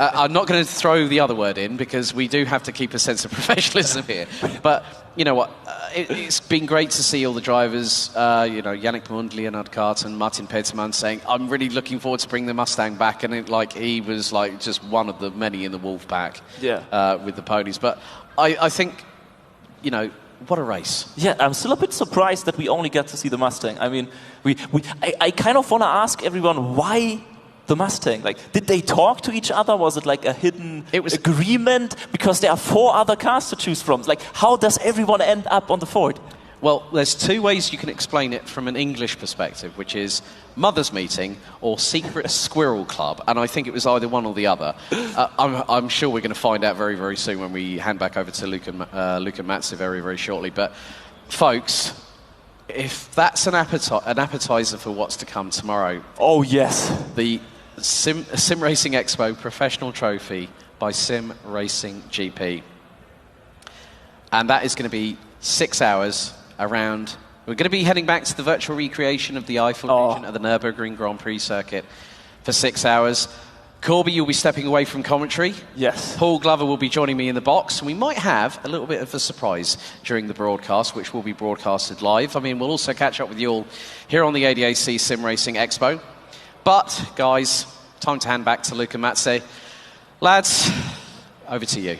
I'm not going to throw the other word in, because we do have to keep a sense of professionalism here. But you know what? It's been great to see all the drivers, you know, Yannick Mund, Leonard Carton, Martin Petermann saying, I'm really looking forward to bringing the Mustang back. And he was like just one of the many in the Wolf pack with the ponies. But I think, you know, what a race. Yeah, I'm still a bit surprised that we only get to see the Mustang. I mean, I kind of want to ask everyone, why the Mustang? Like, did they talk to each other? Was it like a hidden agreement? Because there are 4 other cars to choose from. Like, how does everyone end up on the Ford? Well, there's 2 ways you can explain it from an English perspective, which is mother's meeting or secret squirrel club. And I think it was either one or the other. I'm sure we're going to find out very, very soon when we hand back over to Luke and Matze very, very shortly. But, folks, if that's an appetizer for what's to come tomorrow. Oh, yes. The SimRacing Expo Professional Trophy by simracing.gp. And that is going to be 6 hours around. We're going to be heading back to the virtual recreation of the Eifel region at the Nürburgring Grand Prix circuit for 6 hours. Korbi, you'll be stepping away from commentary. Yes. Paul Glover will be joining me in the box. And we might have a little bit of a surprise during the broadcast, which will be broadcasted live. I mean, we'll also catch up with you all here on the ADAC SimRacing Expo. But, guys, time to hand back to Luke and Matze. Lads, over to you.